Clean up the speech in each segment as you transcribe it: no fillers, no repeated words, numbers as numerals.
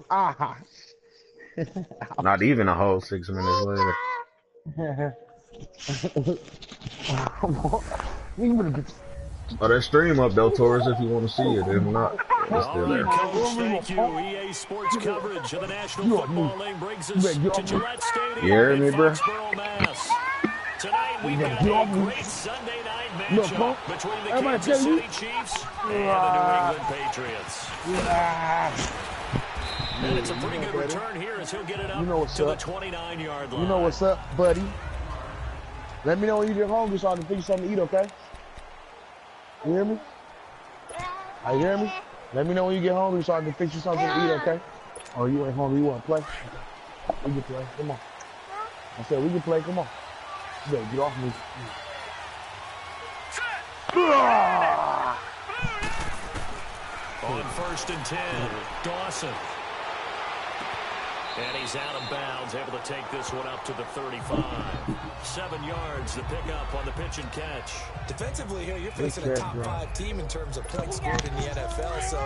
Ah. Not even a whole 6 minutes later. Oh, that stream up though, Taurus, if you want to see it. If not, it's All still right, there. Coach, thank you. EA Sports coverage of the National Football League brings us to Gillette Stadium You hear in me, bro? Foxborough, Mass. Tonight, we've got a great Sunday night matchup between the Kansas City Chiefs and the New England Patriots. And it's a pretty good return here as he'll get it up to the 29-yard line. You know what's up, buddy? Let me know when you get hungry so I can fix you something to eat, okay? You hear me? You hear me? Let me know when you get hungry so I can fix you something to eat, okay? Oh, you ain't hungry, you want to play? We can play, come on. I said we can play, come on. You better get off me. On 1st and 10, Dawson. And he's out of bounds, able to take this one up to the 35. 7 yards, the pickup on the pitch and catch. Defensively here, you're facing a top 5 team in terms of points scored in the NFL. So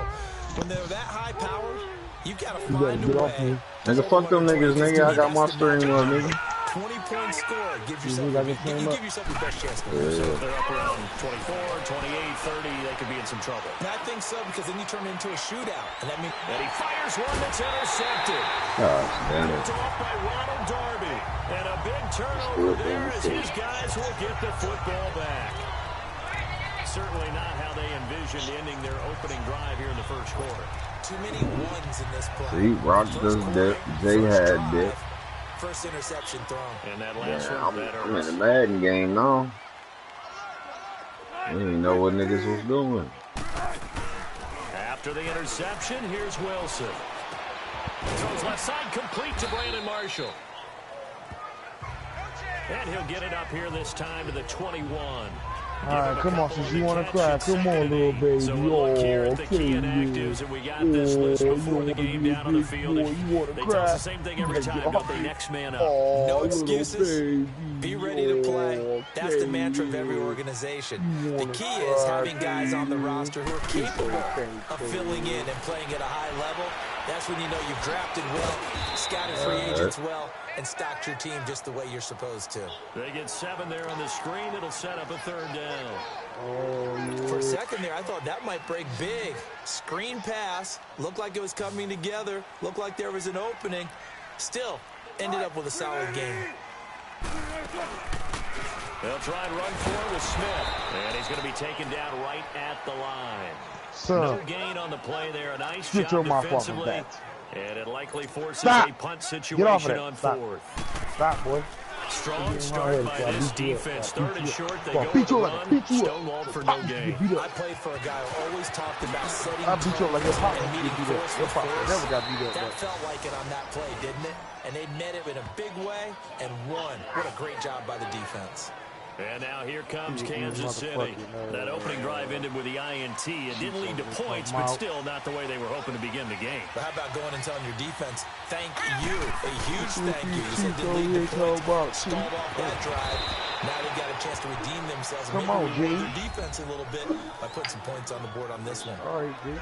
when they're that high powered, you got to find a way. Nigga, fuck them niggas, nigga. I got my stream up, nigga. 20-point score. Give yourself your best chance to win. So if they're up around 24, 28, 30, they could be in some trouble. And I think so, because then you turn it into a shootout. And that means he fires one that's intercepted. Oh, damn it. It's off by Ronald Darby. And a big turnover there as his guys will get the football back. Certainly not how they envisioned ending their opening drive here in the first quarter. Too many ones in this play. See, Rock does dip. Jay had dip. First interception thrown. And that last one I'm in the Madden game now. We didn't know what niggas was doing. After the interception, here's Wilson. Throws left side complete to Brandon Marshall. And he'll get it up here this time to the 21. All right, come on, since you want to cry. Come on, little baby. So we'll look here at the key inactives, and we got this list before the game down on the field. They tell us the same thing every time, don't they? Next man up. No excuses. Be ready to play. That's the mantra of every organization. The key is having guys on the roster who are capable of filling in and playing at a high level. That's when you know you've drafted well, scouted free agents well, and stocked your team just the way you're supposed to. They get 7 there on the screen. It'll set up a 3rd down. For a second there, I thought that might break big. Screen pass. Looked like it was coming together. Looked like there was an opening. Still, ended up with a solid game. They'll try and run for it with Smith. And he's going to be taken down right at the line. So, no gain on the play there. A nice job defensively. And it likely forces a punt situation on 4th. Stop, boy. Strong start by this defense. 3rd and short, they go with the run. Stonewalled for no gain. I played for a guy who always talked about setting I beat you up like your papa. and meeting force with force. Never got beat up. That felt like it on that play, didn't it? And they met it in a big way and won. What a great job by the defense. And now here comes Kansas City. That opening drive ended with the INT. It didn't lead to points, but still not the way they were hoping to begin the game. But how about going and telling your defense, thank you, a huge thank you. You said didn't lead to points, stalled off that drive. Now they've got a chance to redeem themselves. Come on, G. Their defense a little bit by putting some points on the board on this one. All right, G.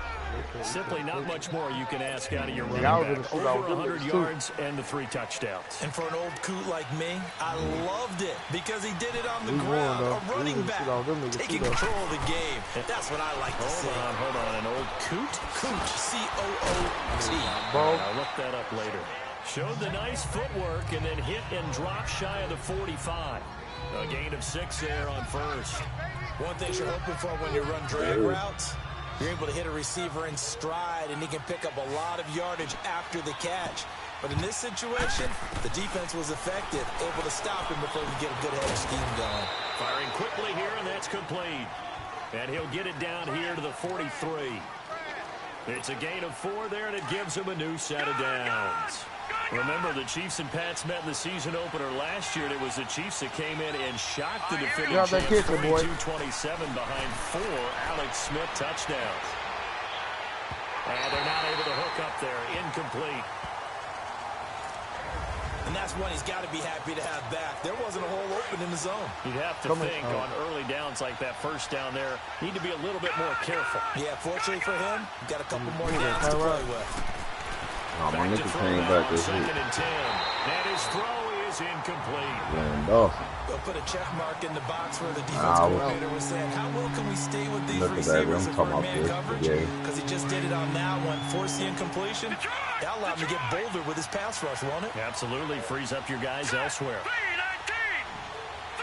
Simply not much more you can ask out of your running back. Over 100 yards and the 3 touchdowns. And for an old coot like me, I loved it because he did it on the ground. A running back taking control of the game. That's what I like to see. Hold on. An old coot? Coot. C-O-O-T. I'll look that up later. Showed the nice footwork and then hit and dropped shy of the 45. A gain of 6 there on 1st. One thing you're hoping for when you run drag routes, you're able to hit a receiver in stride, and he can pick up a lot of yardage after the catch. But in this situation, the defense was effective, able to stop him before he could get a good head of steam going. Firing quickly here, and that's complete. And he'll get it down here to the 43. It's a gain of 4 there, and it gives him a new set of downs. Remember, the Chiefs and Pats met in the season opener last year, and it was the Chiefs that came in and shocked the defending champs 42-27 behind 4 Alex Smith touchdowns. And they're not able to hook up there. Incomplete. And that's one he's got to be happy to have back. There wasn't a hole open in the zone. You'd have to think on early downs like that, first down there, need to be a little bit more careful. Yeah, fortunately for him, got a couple more downs to play with. Oh, Oh, my Back to nigga throw came now back on this 2nd week. and 10. And his throw is incomplete. Dawson. They'll put a check mark in the box where the defense coordinator was saying, how well can we stay with these receivers if we're in man coverage? Because he just did it on that one, forced the incompletion. That allowed him to get bolder with his pass rush, won't it? Absolutely. Frees up your guys elsewhere.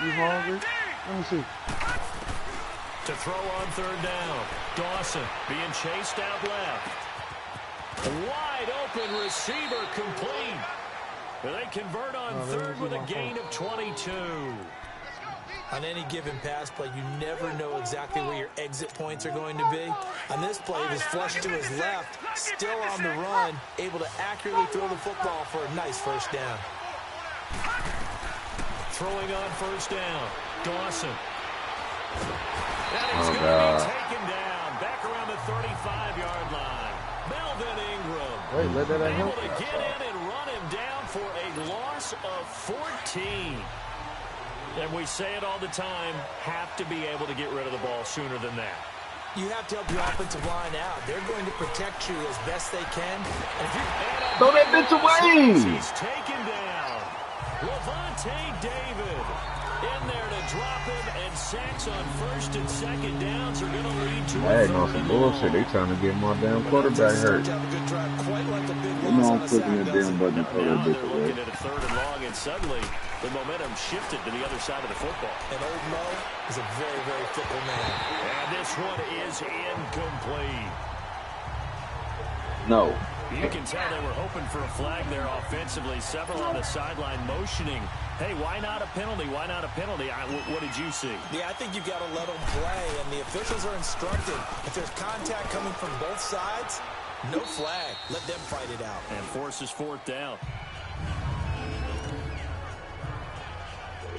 You hungry? Let me see. To throw on 3rd down. Dawson being chased out left. Wide open receiver complete. They convert on 3rd with a gain of 22. On any given pass play, you never know exactly where your exit points are going to be. On this play, he was flushed to his left, still on the run, able to accurately throw the football for a nice 1st down. Throwing on 1st down. Dawson. And he's going to be taken down. Back around the 35-yard line. Melvin Ingram. Wait, let that able help. to get in and run him down for a loss of 14. And we say it all the time, have to be able to get rid of the ball sooner than that. You have to help your offensive line out. They're going to protect you as best they can. And if Throw that bitch away! He's taken down. Levante David in there to drop him, and sacks on 1st and 2nd downs are going to lead to Hey, no, some bullshit. They trying to get my damn quarterback hurt. You know I'm clicking the damn button to throw that Now bitch they're away. looking at a 3rd and long, and suddenly the momentum shifted to the other side of the football. And old Mo is a very, very fickle man. And this one is incomplete. No. You can tell they were hoping for a flag there offensively. Several on the sideline motioning, hey, why not a penalty? Why not a penalty? What did you see? Yeah, I think you've got to let them play, and the officials are instructed. If there's contact coming from both sides, no flag. Let them fight it out. And forces 4th down.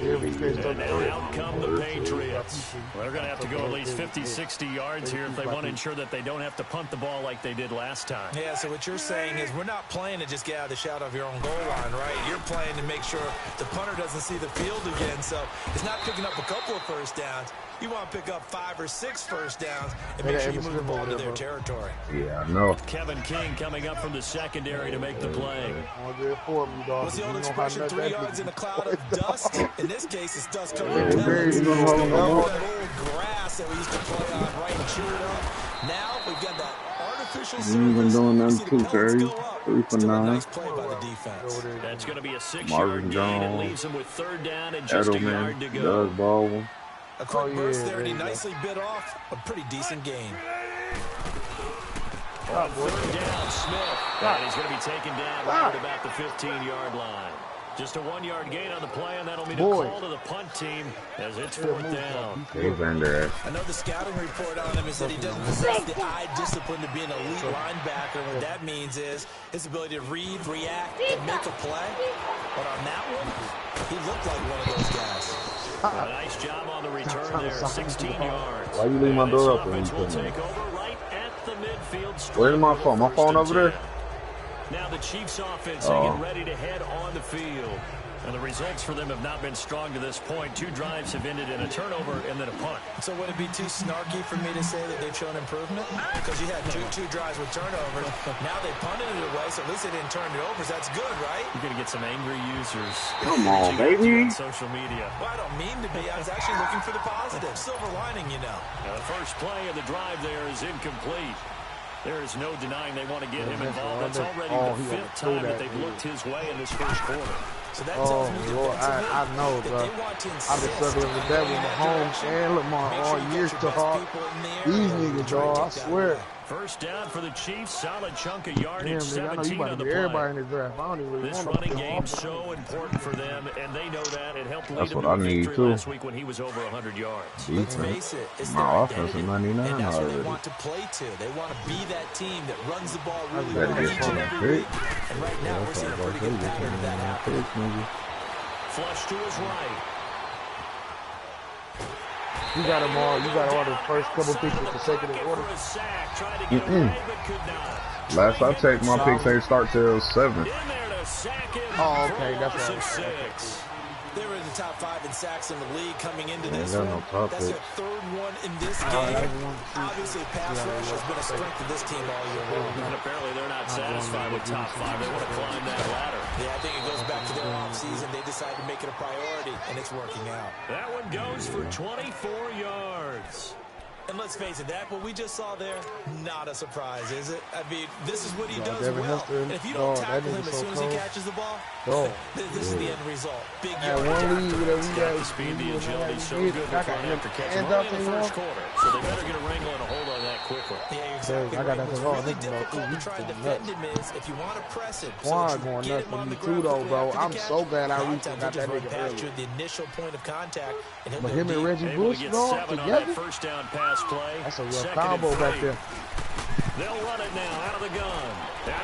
And now out come the Patriots. Well, they're going to have to go at least 50, 60 yards here if they want to ensure that they don't have to punt the ball like they did last time. Yeah, so what you're saying is we're not playing to just get out of the shadow of your own goal line, right? You're playing to make sure the punter doesn't see the field again. So it's not picking up a couple of 1st downs. You want to pick up 5 or 6 1st downs and make sure you move the ball to their territory. Yeah, I know. Kevin King coming up from the secondary to make the play. What's the old expression, 3 yards in a cloud of dust? In this case, it's dust covered Yeah, pellets. no, no, no. That old grass that we used to play on, right, and chew it up. Now we've got that artificial surface. You even doing them You see the too, pellets Terry. go up. 3 for Still a 9. nice play by the defense. That's going to be a 6-yard Marvin gain. It Jones, leaves them with 3rd down and just a yard to Edelman, go. Doug Baldwin. A quick burst there, and he nicely bit off a pretty decent gain. On 3rd down, Smith. And he's going to be taken down right at about the 15-yard line. Just a 1-yard gain on the play, and that'll mean a call to the punt team as it's 4th down. I know the scouting report on him is that he doesn't possess the eye discipline to be an elite linebacker. What that means is his ability to read, react, and make a play. But on that one, he looked like one of those guys. A nice job on the return there, 16 yards. Why you leave my door open? Offense will take over right at the midfield stripe. Where's my phone? My phone over there? Now the Chiefs offense getting ready to head on the field. And the results for them have not been strong to this point. 2 drives have ended in a turnover and then a punt. So would it be too snarky for me to say that they've shown improvement? Because you had two drives with turnovers. Now they punted it away, so at least they didn't turn it over. So that's good, right? You're going to get some angry users. Come on, baby. On social media. Well, I don't mean to be. I was actually looking for the positive. Silver lining, you know. Now the first play of the drive there is incomplete. There is no denying they want to get him involved. That's already the 5th time that they've looked his way in this first quarter. So that tells me Lord, I know, bro. I've been struggling with that with Mahomes and Lamar all years to hard. These niggas, dog, I swear. First down for the Chiefs, solid chunk of yardage, Damn, nigga, I know you 17 about on to the get play. everybody in this draft. I don't even really This want running to game so important for them, and they know that. It helped lead That's them what to I a need, victory too. last week when he was over 100 yards. Let's face it, it's their My offense is identity, 99 and that's what they already. want to play to. They want to be that team that runs the ball really Better well get each and some every pick. week. And right now, we're seeing a pretty good pattern of that happen. Flush to his right. You got them all. You got all the first couple picks with the second in order. Last I checked, my picks ain't start till 7. Oh, okay, that's right. They were in the top 5 in sacks in the league coming into this no one. top That's picks. their third one in this game. Obviously, pass rush has been a strength of this team all year long. And apparently they're not satisfied with top 5. They want to climb that ladder. Yeah, I think it goes back to their offseason. They decided to make it a priority, and it's working out. That one goes for 24 yards. And let's face it, that what we just saw there, not a surprise, is it? I mean, this is what he does well. And if you don't tackle him as soon as he catches the ball, this is the end result. Big yard. The speed, the agility, so good before and after catch. We're only in the first quarter, so they better get a wrangle and a hold on that quickly. Yeah, exactly. What's really difficult to try and defend him is if you want to press him, so that you get him on the ground, bro. I'm so glad I reached got that nigga past early. the initial point of contact, and But him and Reggie Able Bush to get going 7 on that together? first down pass play. That's a real Second combo and back 3. there. They'll run it now out of the gun.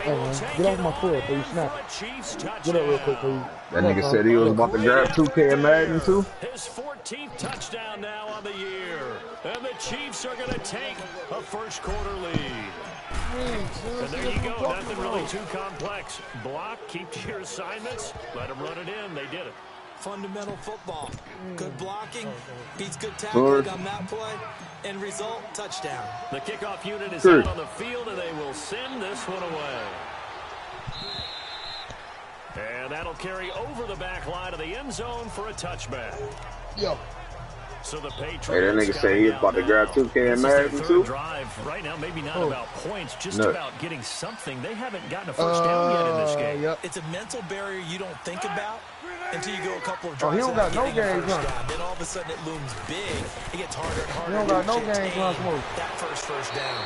Hey, man, get off my foot, please. Snap. Get up real quick, please. That nigga said he was about to grab 2K in Madden too. His 14th touchdown now on the year. And the Chiefs are going to take a first quarter lead. And there you go. Nothing really too complex. Block, keep to your assignments, let them run it in. They did it. Fundamental football. Good blocking, beats good tackling on that play, and result, touchdown. The kickoff unit is out on the field, and they will send this one away. And that'll carry over the back line of the end zone for a touchback. Yo. So the Patriots. Hey, that nigga said he was about to grab 2K in Madden too. Drive right now, maybe not about points, just about getting something. They haven't gotten a first down yet in this game. Yep. It's a mental barrier you don't think about until you go a couple of drives. He don't got no games, huh? Then all of a sudden it looms big. It gets harder and harder. He don't got no to games, attain huh, Smooth? that first down.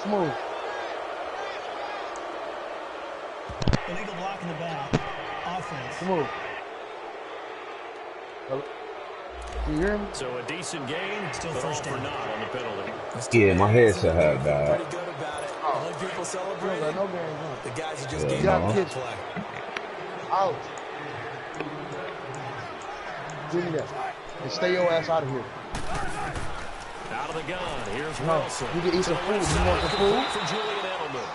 Smooth. Illegal block in the back. Offense. Smooth. You hear me? So a decent gain, Still but all first for down. naught on the penalty. Yeah, my headset had died. Pretty good about it. Only people You don't celebrating got no games, huh? the guys who just Yeah, gave no. up that play. Out. Give me that. And stay your ass out of here. Out of the gun, here's No, Wilson. you can eat some food. You want some food? From Julian Edelman.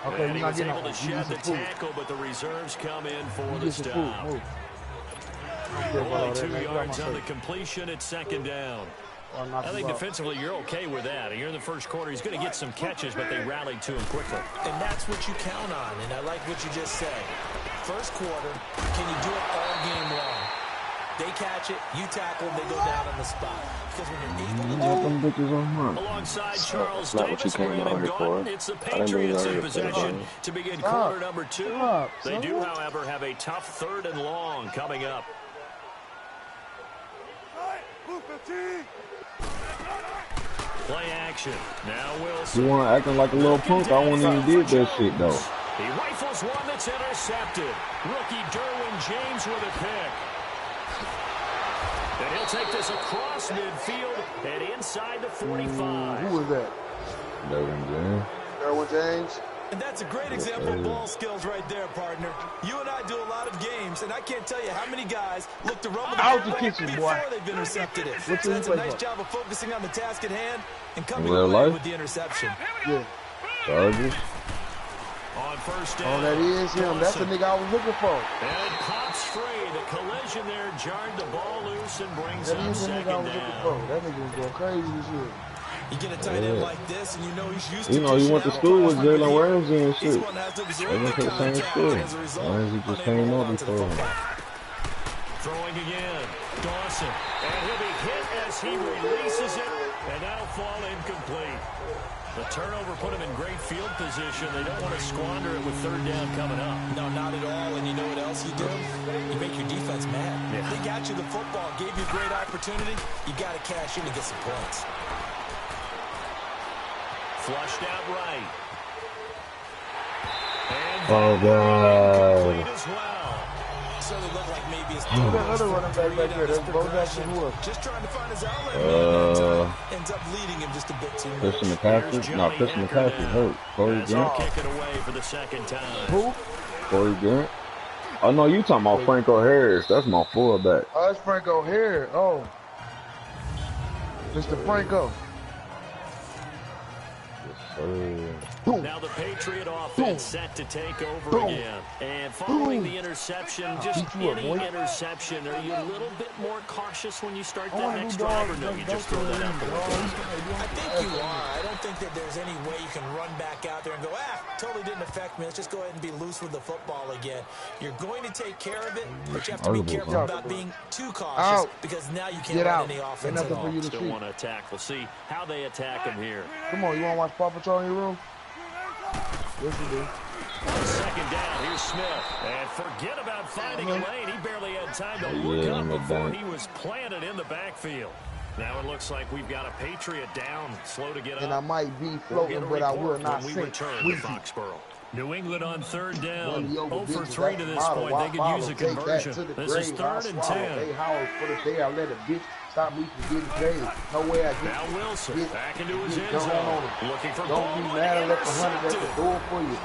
Okay, And he you're not was getting able to no food. You shed need the some food. tackle, but the reserves come in for You the get some food. stop. Move. Only 2 yards on the completion at second down. I think defensively you're okay with that. You're in the first quarter. He's going to get some catches, but they rallied to him quickly. And that's what you count on, and I like what you just said. First quarter, can you do it all game long? They catch it, you tackle them, they go down on the spot. Because when you're able to do Them bitches on hunt. Alongside Charles not what you Davis, came Brandon out here for. Gordon, it's the I didn't bring you Patriots out in here for the possession game. to begin Stop. quarter number 2. Stop, They do, son. however, have a tough 3rd and long coming up. Play action. Now Wilson. You want acting like a little punk? I wouldn't even did that shit though. He rifles one that's intercepted. Rookie Derwin James with a pick. And he'll take this across midfield and inside the 45. Who was that? Derwin James. And that's a great example of ball skills right there, partner. You and I do a lot of games, and I can't tell you how many guys look to run with the Out the ball kitchen, before boy. they've intercepted it. What So team that's you a play nice for? job of focusing on the task at hand and coming real away life? with the interception. Yeah. Chargers. On first down. Oh, that is him. That's the nigga I was looking for. And pops free. The collision there jarred the ball loose and brings That up is the nigga I second was looking down. for. That nigga was going crazy this year. You get a tight end like this, and you know he's used to You know, he went to school with Jalen Ramsey and He's shit. going to have to They absorb went the to the same contact, school. and as a result, Ramsey just unable to came hold up on to the before him. football. Throwing again. Dawson. And he'll be hit as he releases it. And that'll fall incomplete. The turnover put him in great field position. They don't want to squander it with 3rd down coming up. No, not at all. And you know what else you do? You make your defense mad. Yeah. They got you the football, gave you a great opportunity. You got to cash in and get some points. Flushed out right. And Oh god. complete as well. So they look like maybe it's Who's that other running back back there? That's Bo Jackson. Who else? just trying to find his outlet. man. Uh, Ends up leading him just a bit too much. Christian McCaffrey? No, Christian McCaffrey hurt. Corey As he'll Grant? kick it away for the second time. Who? Corey Grant? Oh no, you talking about Franco Harris. That's my fullback. Oh, that's Franco here. Oh. Mr. Franco. Yes, sir. Boom. Now the Patriot offense set to take over again. And following the interception, just any interception, are you a little bit more cautious when you start that next drive, or no, you just throw that out the window? I think you are. I don't think that there's any way you can run back out there and go, totally didn't affect me. Let's just go ahead and be loose with the football again. You're going to take care of it, but you have to be careful about being too cautious because now you can't run any offense at all. Still want to attack. We'll see how they attack him here. Come on, you want to watch Paw Patrol in your room? Yes, you do. Second down, here's Smith. And forget about finding a lane. He barely had time to look up before he was planted in the backfield. Now it looks like we've got a Patriot down, slow to get up. And I might be floating, but I will not sink. Return to Foxborough. New England on third down. 0 for 3 to this point. They could use a conversion. This is 3rd and 10. Hey, Howard, for the day I let a bitch stop me from getting paid. No way I get. Now Wilson back into his end zone. Looking for Don't be mad and let the 100 at the door for you.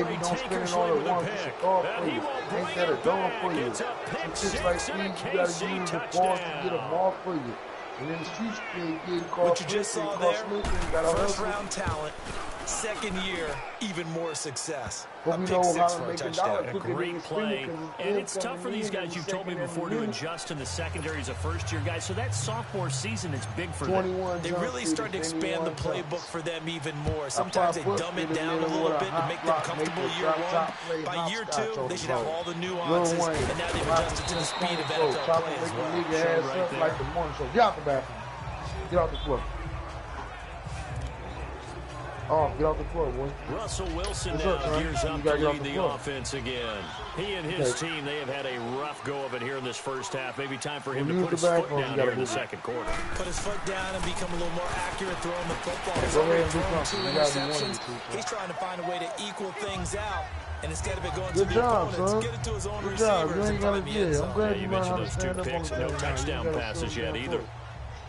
Baby, don't spend it all at once. It's a thought for you. Ain't that a door for you? Some shit like these, you gotta use the balls to get a ball for you. And then the streets getting caught. What you just saw there, first-round talent. Second year, even more success. A pick six for a touchdown. A great play. And it's tough for these guys, you've told me before, to adjust in the secondary as a first-year guy. So that sophomore season is big for them. They really start to expand the playbook for them even more. Sometimes they dumb it down a little bit to make them comfortable year one. By year two, they should have all the nuances. And now they've adjusted to the speed of NFL play as well. Like the morning show. Get out the bathroom. Get out the floor. Oh, get off the floor, boy. Russell Wilson now gears up to lead the offense again. He and his team, they have had a rough go of it here in this first half. Maybe time for him to put his foot down here in the second quarter. Put his foot down and become a little more accurate throwing the football. He's already thrown 2 interceptions. He's trying to find a way to equal things out. And instead of it going to the opponents, get it to his own receivers and find the end zone. You mentioned those 2 picks. No touchdown passes yet either.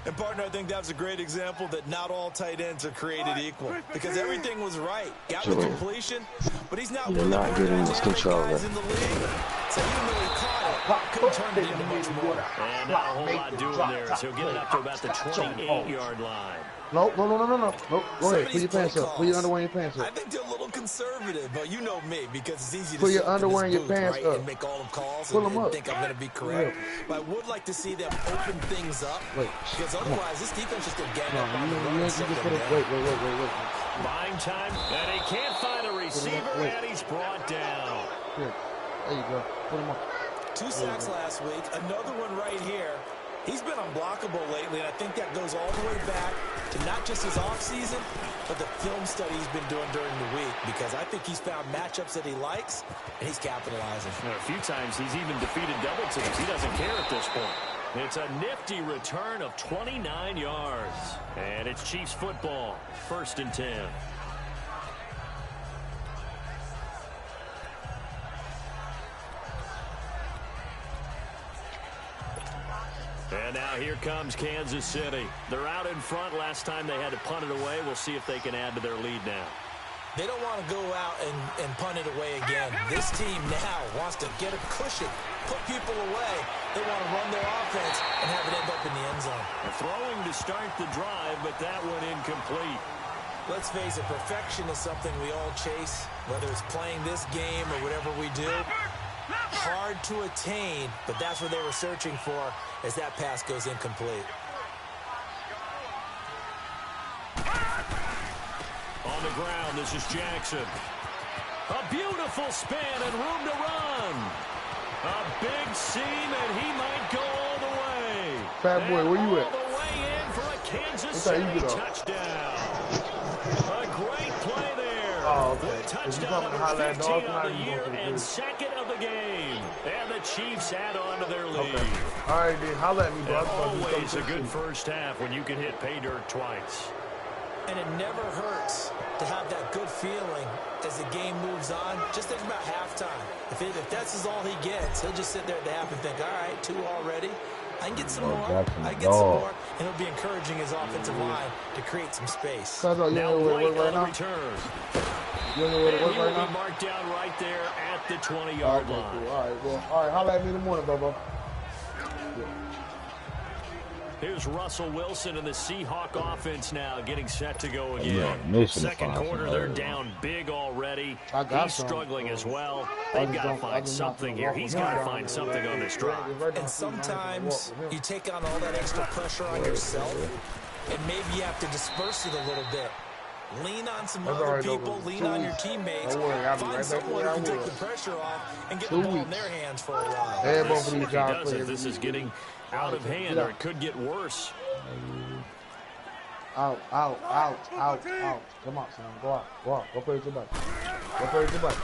And, partner, I think that was a great example that not all tight ends are created equal. Because everything was right. Got the completion, but he's not one of the more dynamic guys in the league. So even though he caught it, couldn't turn it into much more. And not a whole lot doing there as he'll get it up to about the 28-yard line. No. Go ahead. Put your pants up. Put your underwear in your pants up. I think they're a little conservative, but you know me, because it's easy to put your underwear in your pants up and make all the calls and think I'm going to be correct. But I would like to see them open things up, because otherwise this defense just going to gang up on the run. Wait. Buying time, and he can't find a receiver, and he's brought down. Here. There you go. Put him up. 2 sacks last week. Another one right here. He's been unblockable lately, and I think that goes all the way back to not just his offseason, but the film study he's been doing during the week, because I think he's found matchups that he likes, and he's capitalizing. A few times he's even defeated double teams. He doesn't care at this point. It's a nifty return of 29 yards. And it's Chiefs football, 1st and 10. And now here comes Kansas City. They're out in front. Last time they had to punt it away. We'll see if they can add to their lead now. They don't want to go out and punt it away again. This team now wants to get a cushion, put people away. They want to run their offense and have it end up in the end zone. Throwing to start the drive, but that one incomplete. Let's face it, perfection is something we all chase, whether it's playing this game or whatever we do. Hard to attain, but that's what they were searching for as that pass goes incomplete. On the ground, this is Jackson. A beautiful span and room to run. A big seam, and he might go all the way. Fat boy, where you at? All the way in for a Kansas City touchdown. A great play there. Oh, okay. Touchdown number 15 on the year and 2nd of the game. And the Chiefs add on to their lead. Okay. All right, then. Holla at me, bro. Always a good first half when you can hit pay dirt twice. And it never hurts to have that good feeling as the game moves on. Just think about halftime. If that's all he gets, he'll just sit there at the half and think, all right, 2 already. I can get some more. I can get some more. And it'll be encouraging his offensive line to create some space. Now, White on the return. You know where to work right now? Marked down right there at the 20-yard line. Cool. All right, well, all right, holla at me in the morning, Bobo. Here's Russell Wilson and the Seahawk offense now getting set to go again. Yeah, Second quarter, they're down big already. He's struggling as well. They've got to find something here. He's got to find something on this drive. And sometimes you take on all that extra pressure on yourself, and maybe you have to disperse it a little bit. Lean on some other people, lean on your teammates, find someone who can take the pressure off and get the ball in their hands for a while. If he does it, this is getting out of hand, or it could get worse. Out. Come on, son. Go out. Go play with your buddy. Go play with your buddy.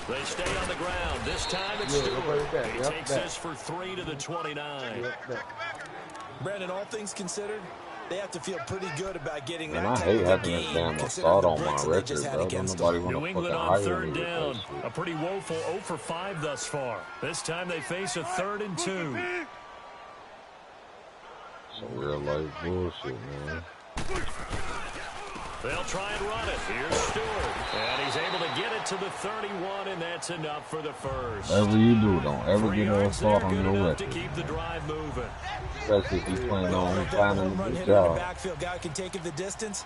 They stay on the ground. This time it's Stewart. He takes this for 3 to the 29. Brandon, all things considered, they have to feel pretty good about getting that I hate having this damn assault on my record, bro. New England on 3rd down. A pretty woeful 0 for 5 thus far. This time they face a 3rd and 2. Some real life bullshit, man. They'll try and run it. Here's Stewart. And he's able to get it to the 31, and that's enough for the first. Whatever you do, don't ever get an assault on your record. To keep the drive moving. Especially if he's playing on finding a good job. Backfield guy can take it the distance,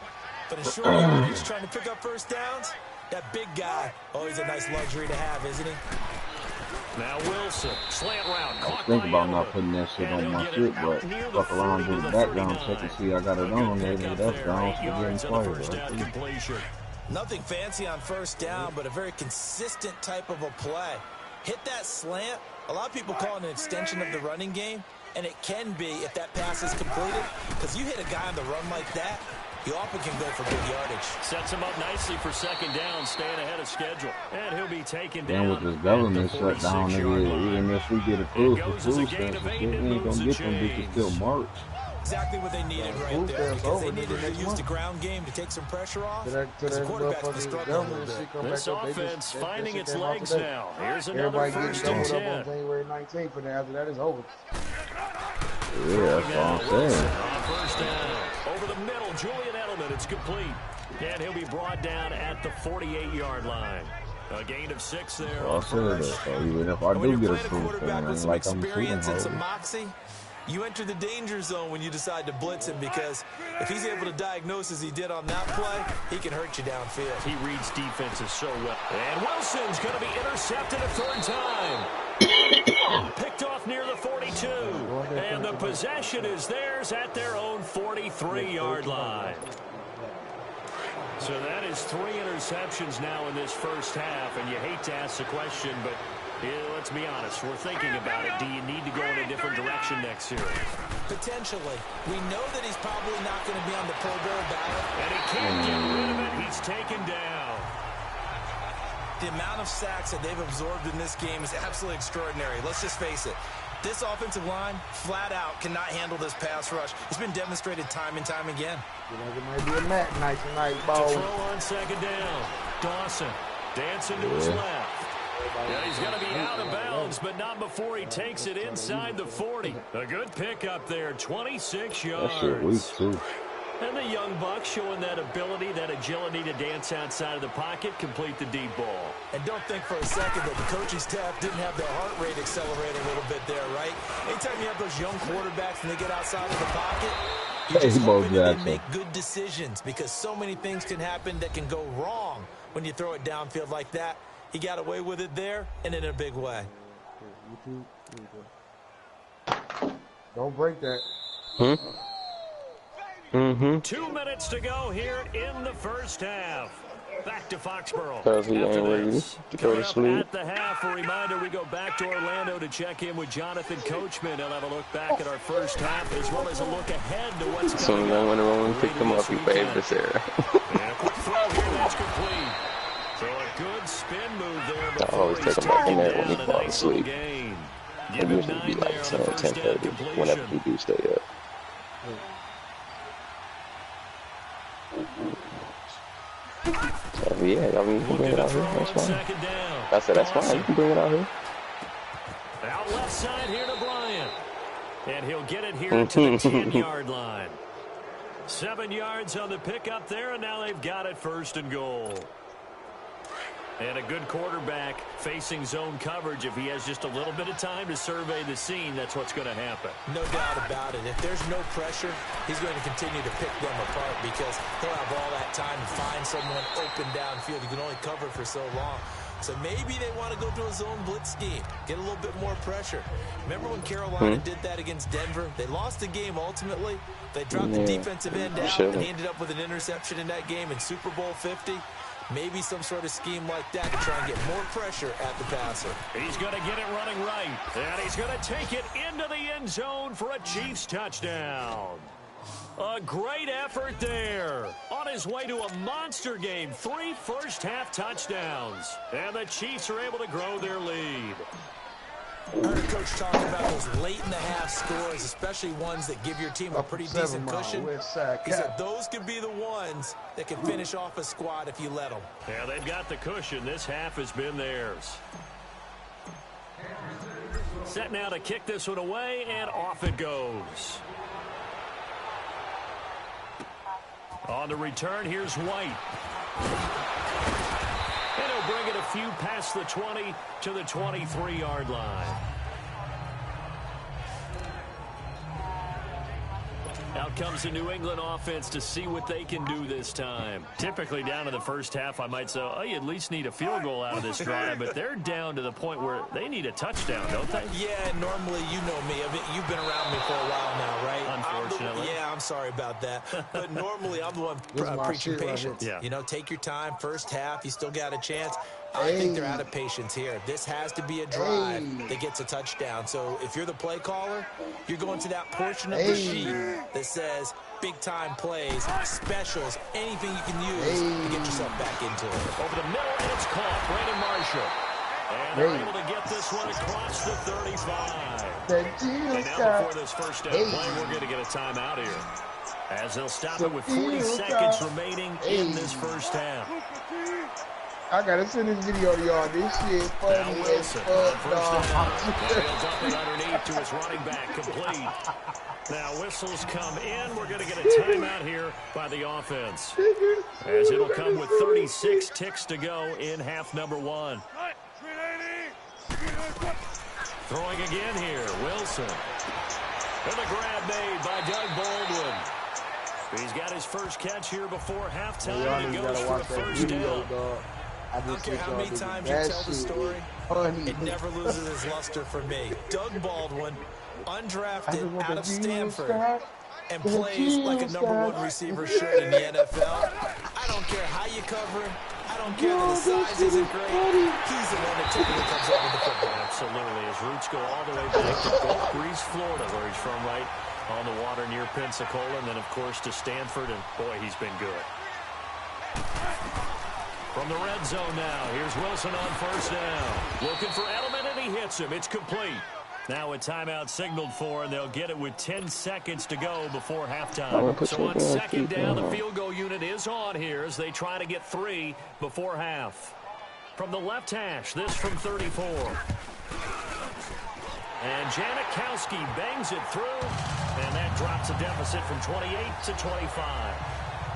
but in short yardage, trying to pick up first downs, that big guy, always a nice luxury to have, isn't he? Now Wilson, slant route. I think about not putting that shit on my shit, but fuck around with the background check and see I got it on there, and that's down for getting fired. Nothing fancy on first down, but a very consistent type of a play. Hit that slant. A lot of people call it an extension of the running game, and it can be if that pass is completed, because you hit a guy on the run like that, he often can go for good yardage. Sets him up nicely for second down, staying ahead of schedule. And he'll be taken down. And with this government shut down, even if we get approved for food stamps, we ain't gonna get them bitches till March. Exactly what they needed right there, because they needed to use the ground game to take some pressure off. Because the quarterback's been struggling a little bit. This offense finding its legs now. Here's another first and 10. On January 19th, but after that is over. Yeah, that's what I'm saying. First down. Over the middle, Julian Edelman. It's complete. And he'll be brought down at the 48-yard line. A gain of 6 there. Well, I said that. So even if I do get approved, then it's like I'm shooting some moxie. You enter the danger zone when you decide to blitz him, because if he's able to diagnose as he did on that play, he can hurt you downfield. He reads defenses so well. And Wilson's going to be intercepted a 3rd time. Picked off near the 42. And the possession is theirs at their own 43-yard line. So that is 3 interceptions now in this first half. And you hate to ask the question, but let's be honest. We're thinking about it. Do you need to go in a different direction next year? Potentially. We know that he's probably not going to be on the Pro Bowl ballot. And he can't get rid of it. He's taken down. The amount of sacks that they've absorbed in this game is absolutely extraordinary. Let's just face it. This offensive line, flat out, cannot handle this pass rush. It's been demonstrated time and time again. You know, it might be a mat night tonight, ball. To throw on second down. Dawson dancing to his left. Yeah, he's going to be out of bounds, but not before he takes it inside the 40. A good pickup there, 26 yards. That shit weak, too. And the young buck showing that ability, that agility to dance outside of the pocket, complete the deep ball. And don't think for a second that the coaching staff didn't have their heart rate accelerate a little bit there, right? Anytime you have those young quarterbacks and they get outside of the pocket, you're just hoping that they make good decisions, because so many things can happen that can go wrong when you throw it downfield like that. He got away with it there, and in a big way. Don't break that. 2 minutes to go here in the first half. Back to Foxborough. Because he ain't ready to go to sleep. At the half, a reminder, we go back to Orlando to check in with Jonathan Coachman. He'll have a look back at our first half, as well as a look ahead to what's as soon as I went around and picked him up, he waved this area. And a quick throw here, that's complete. So a good spin move there. I always take him back in there when he falls asleep. It usually be like 10 or 10:30 whenever we do stay up. So, yeah, I mean, you can bring it out here. That's fine. I said, that's fine. You can bring it out here. Out left side here to Bryant. And he'll get it here to the 10-yard line. 7 yards on the pickup there, and now they've got it 1st and goal. And a good quarterback facing zone coverage, if he has just a little bit of time to survey the scene, that's what's going to happen. No doubt about it. If there's no pressure, he's going to continue to pick them apart because he'll have all that time to find someone open downfield. You can only cover for so long. So maybe they want to go to a zone blitz scheme, get a little bit more pressure. Remember when Carolina did that against Denver? They lost the game ultimately. They dropped the defensive end out, and he ended up with an interception in that game in Super Bowl 50. Maybe some sort of scheme like that to try and get more pressure at the passer. He's going to get it running right, and he's going to take it into the end zone for a Chiefs touchdown. A great effort there. On his way to a monster game, 3 first-half touchdowns. And the Chiefs are able to grow their lead. I heard a coach talk about those late-in-the-half scores, especially ones that give your team a pretty decent cushion. He said those could be the ones that can finish off a squad if you let them. Yeah, they've got the cushion. This half has been theirs. Set now to kick this one away, and off it goes. On the return, here's White. And he'll bring it a few past the 20 to the 23-yard line. Out comes the New England offense to see what they can do this time. Typically down in the first half, I might say, oh, you at least need a field goal out of this drive, but they're down to the point where they need a touchdown, don't they? Yeah, normally, you know me. I mean, you've been around me for a while now, right? Unfortunately. I'm sorry about that. But normally, I'm the one preaching patience. You know, take your time. First half, you still got a chance. I think they're out of patience here. This has to be a drive that gets a touchdown. So if you're the play caller, you're going to that portion of the sheet that says big-time plays, specials, anything you can use to get yourself back into it. Over the middle, and it's caught. Brandon Marshall. And they're able to get this one across the 35. And now before this first down play, we're going to get a timeout here, as they'll stop it with 40 seconds remaining in this first half. I gotta send this video to y'all. This shit funny now Wilson, first down. He'll dump it underneath to his running back, complete. Now whistles come in. We're going to get a timeout here by the offense, as it'll come with 36 ticks to go in half number 1. Throwing again here, Wilson. And the grab made by Doug Baldwin. He's got his first catch here before halftime. He goes for a first down. I don't care how many times you tell the story, it never loses its luster for me. Doug Baldwin, undrafted out of Stanford, and plays like a #1 receiver should in the NFL. I don't care how you cover him. I don't care that his size isn't great. He's the one that typically comes up with the football. Absolutely. His roots go all the way back to Gulf Breeze, Florida, where he's from, right on the water near Pensacola, and then, of course, to Stanford, and, boy, he's been good. From the red zone now, here's Wilson on first down. Looking for Edelman, and he hits him. It's complete. Now a timeout signaled for, and they'll get it with 10 seconds to go before halftime. So on second down, the field goal unit is on here as they try to get 3 before half. From the left hash, this from 34. And Janikowski bangs it through, and that drops a deficit from 28 to 25.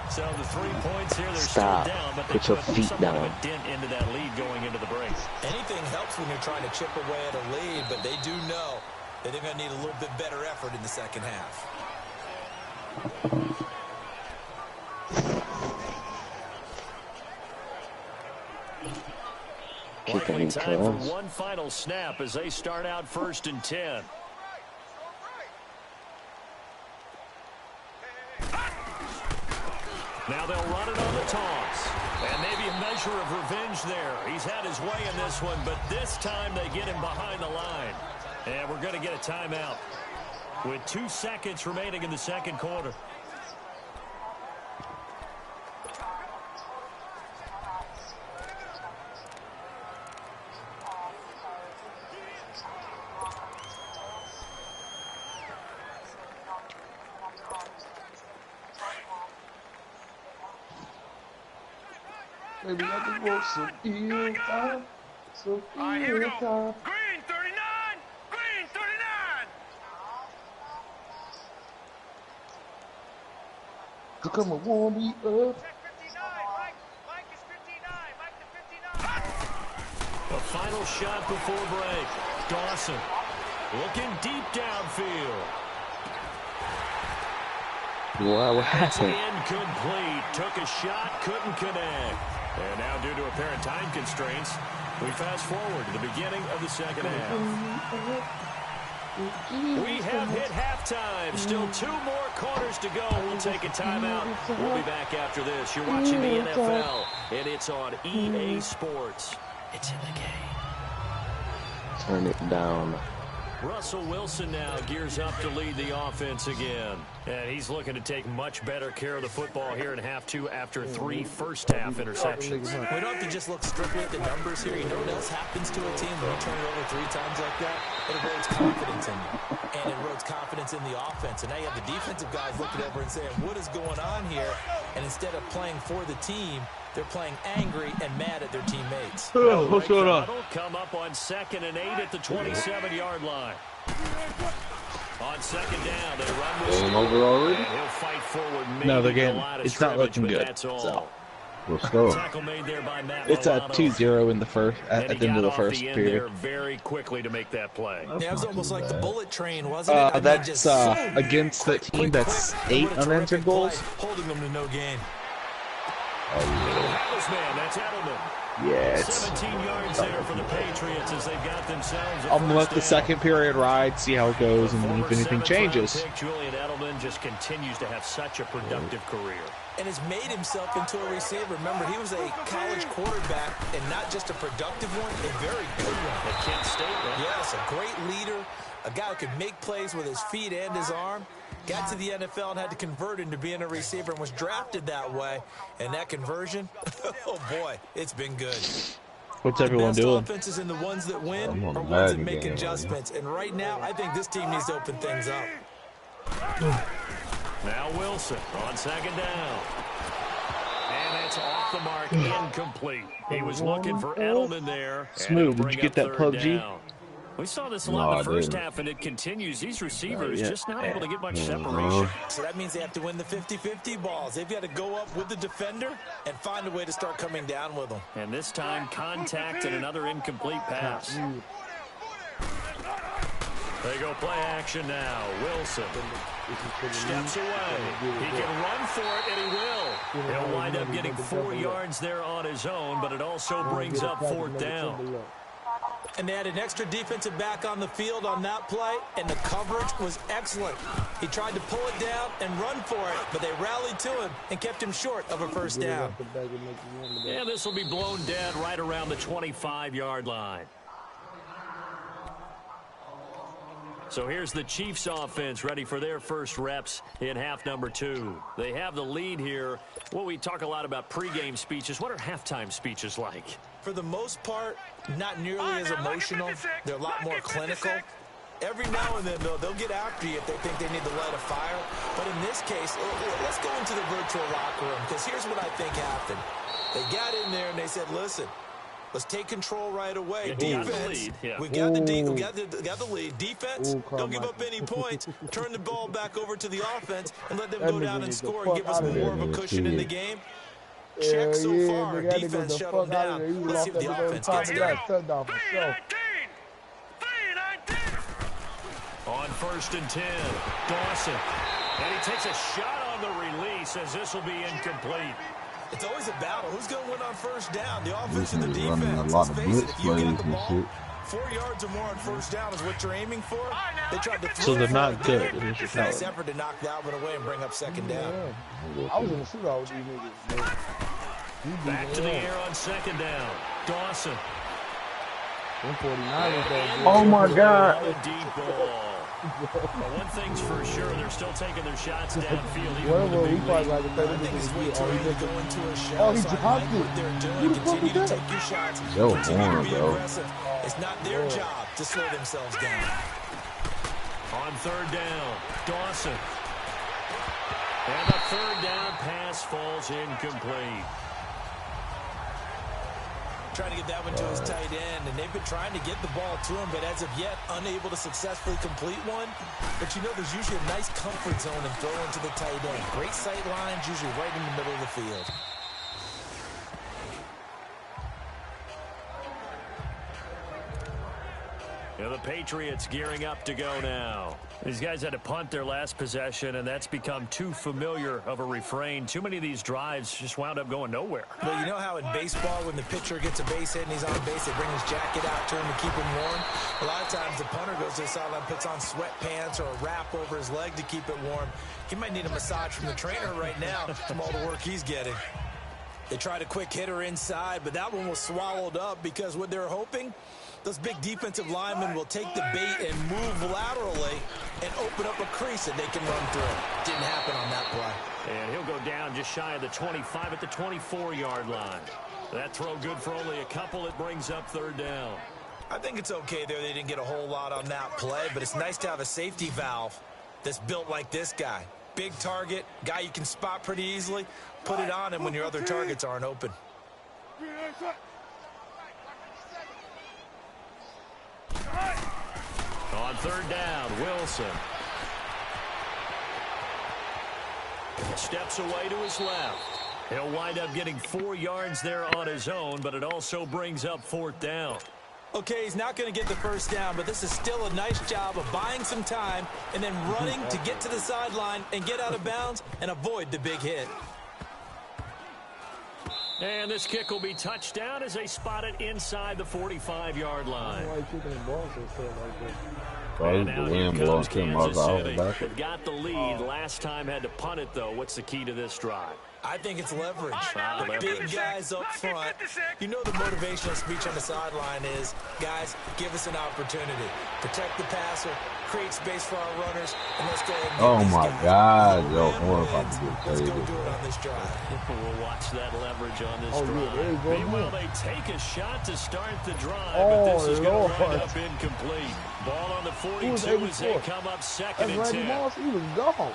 So the 3 points here, they're still down, but they put somewhat of a dent into that lead going into the break. Anything helps when you're trying to chip away at a lead, but they do know that they're going to need a little bit better effort in the second half. Likely time for one final snap as they start out 1st and 10. Now they'll run it on the toss. And maybe a measure of revenge there. He's had his way in this one, but this time they get him behind the line. And we're going to get a timeout with 2 seconds remaining in the second quarter. Maybe I can work some field time. Some field time. Green 39! Green 39! To come and warm me up. Check 59, Mike. Mike is 59. Mike to 59. A final shot before break. Dawson looking deep downfield. Wow, what It's happened? incomplete. Took a shot, couldn't connect. And now, due to apparent time constraints, we fast forward to the beginning of the second half. We have hit halftime. Still 2 more quarters to go. We'll take a timeout. We'll be back after this. You're watching the NFL, and it's on EA Sports. It's in the game. Turn it down. Russell Wilson now gears up to lead the offense again. And he's looking to take much better care of the football here in half 2 after 3 first-half interceptions. We don't have to just look strictly at the numbers here. You know what else happens to a team when you turn it over 3 times like that? It erodes confidence in you. And it erodes confidence in the offense. And now you have the defensive guys looking over and saying, what is going on here? And instead of playing for the team, they're playing angry and mad at their teammates. What's going on? Come up on 2nd and 8 at the 27-yard line. On second down, they run with Game over already? and he'll fight forward. No, the Maybe a game, lot of it's not scrimmage, looking but good. that's all. So Let's go. Tackle made there by Matt it's a Milano. 2-0 in the first And at he the end of got the off first the end period. there very quickly to make that play. Yeah, it was almost like the bullet train, wasn't it? I mean, That's just so against the team that's quick. 8 What a terrific unanswered goals. play, holding them to no gain. Man, that's Edelman. Yes. 17 yards there for the Patriots as they got themselves a I'm gonna let first the down. second period ride, see how it goes, and Former if anything 7th-round changes. pick Julian Edelman just continues to have such a productive career. And has made himself into a receiver. Remember, he was a college quarterback, and not just a productive one, a very good one. At Kent State, right? Yes, a great leader, a guy who could make plays with his feet and his arm. Got to the NFL and had to convert into being a receiver and was drafted that way. And that conversion, oh boy, it's been good. What's everyone the best doing? offenses and the ones that I'm win on are the ones that Madden make game, adjustments. And right now, I think this team needs to open things up. Now Wilson on second down. And it's off the mark, incomplete. He was looking for Edelman there. Smooth, did you get that PUBG? We saw this a lot in the No, I first didn't. half, and it continues. These receivers Yeah. just not able to get much separation. So that means they have to win the 50-50 balls. They've got to go up with the defender and find a way to start coming down with them. And this time, contact and another incomplete pass. They go play action now. Wilson steps away. He can run for it, and he will. He'll wind up getting 4 yards there on his own, but it also brings up 4th down. And they had an extra defensive back on the field on that play, and the coverage was excellent. He tried to pull it down and run for it, but they rallied to him and kept him short of a first down. And this will be blown dead right around the 25-yard line. So here's the Chiefs offense ready for their first reps in half number 2. They have the lead here. Well, we talk a lot about pregame speeches. What are halftime speeches like? For the most part, not nearly as emotional. They're a lot more clinical. Every now and then, they'll get after you if they think they need to light a fire. But in this case, let's go into the virtual locker room, because here's what I think happened. They got in there and they said, listen, let's take control right away. Defense, we got the lead. Defense, don't give up any points. Turn the ball back over to the offense and let them go down and score and give us more of a cushion in the game. Check so far. Defense shut them down. Let's see if the offense gets done. On 1st and 10, Dawson. And he takes a shot on the release as this will be incomplete. It's always a battle. Who's going to win on first down? The offense This or the nigga running a defense? lot Let's of face it, blitz if you plays get the and ball, shit. 4 yards or more on first down is what you're aiming for. They tried to throw So they're it not for good, it. is what you're Nice telling me. effort to knock that one away and bring up second down. I was in the shootout with these niggas. Back to the air on second down. Dawson. 149. Oh my God. A deep ball. Well, one thing's for sure, they're still taking their shots downfield. Even Well, with the he big probably lead. like to play I with think it's way this. too early to go into a Oh, shell. he So I dropped like it. what they're Who doing. the fuck Continue to was that? take your shots. Yo, Continue to be bro. aggressive. It's not their job to slow themselves down. On 3rd down, Dawson. And the 3rd down pass falls incomplete. Trying to get that one to his tight end, and they've been trying to get the ball to him, but as of yet, unable to successfully complete one. But you know, there's usually a nice comfort zone in throwing to the tight end. Great sight lines, usually right in the middle of the field. Yeah, the Patriots gearing up to go now. These guys had to punt their last possession, and that's become too familiar of a refrain. Too many of these drives just wound up going nowhere. Well, you know how in baseball, when the pitcher gets a base hit and he's on base, they bring his jacket out to him to keep him warm? A lot of times the punter goes to the sideline, puts on sweatpants or a wrap over his leg to keep it warm. He might need a massage from the trainer right now from all the work he's getting. They tried a quick hitter inside, but that one was swallowed up because what they're hoping, those big defensive linemen will take the bait and move laterally and open up a crease that they can run through. Didn't happen on that play. And he'll go down just shy of the 25 at the 24-yard line. That throw good for only a couple. It brings up third down. I think it's okay there. They didn't get a whole lot on that play, but it's nice to have a safety valve that's built like this guy. Big target, guy you can spot pretty easily. Put it on him when your other targets aren't open. On third down, Wilson steps away to his left. He'll wind up getting 4 yards there on his own, but it also brings up fourth down. Okay, he's not going to get the first down, but this is still a nice job of buying some time and then running to get to the sideline and get out of bounds and avoid the big hit. And this kick will be touchdown as they spot it inside the 45-yard line. And now here comes Kansas City. They've got the lead. Last time had to punt it, though. What's the key to this drive? I think it's leverage. The big guys up front. You know the motivational speech on the sideline is, guys, give us an opportunity. Protect the passer, create space for our runners, and let's go ahead and oh my God, yo, more about to get let's go do it on this drive. We'll watch that leverage on this drive. Yeah, Meanwhile, they take a shot to start the drive, but this is going to wind up incomplete. Ball on the 42 as they come up second and 10. Randy Moss, he was gone.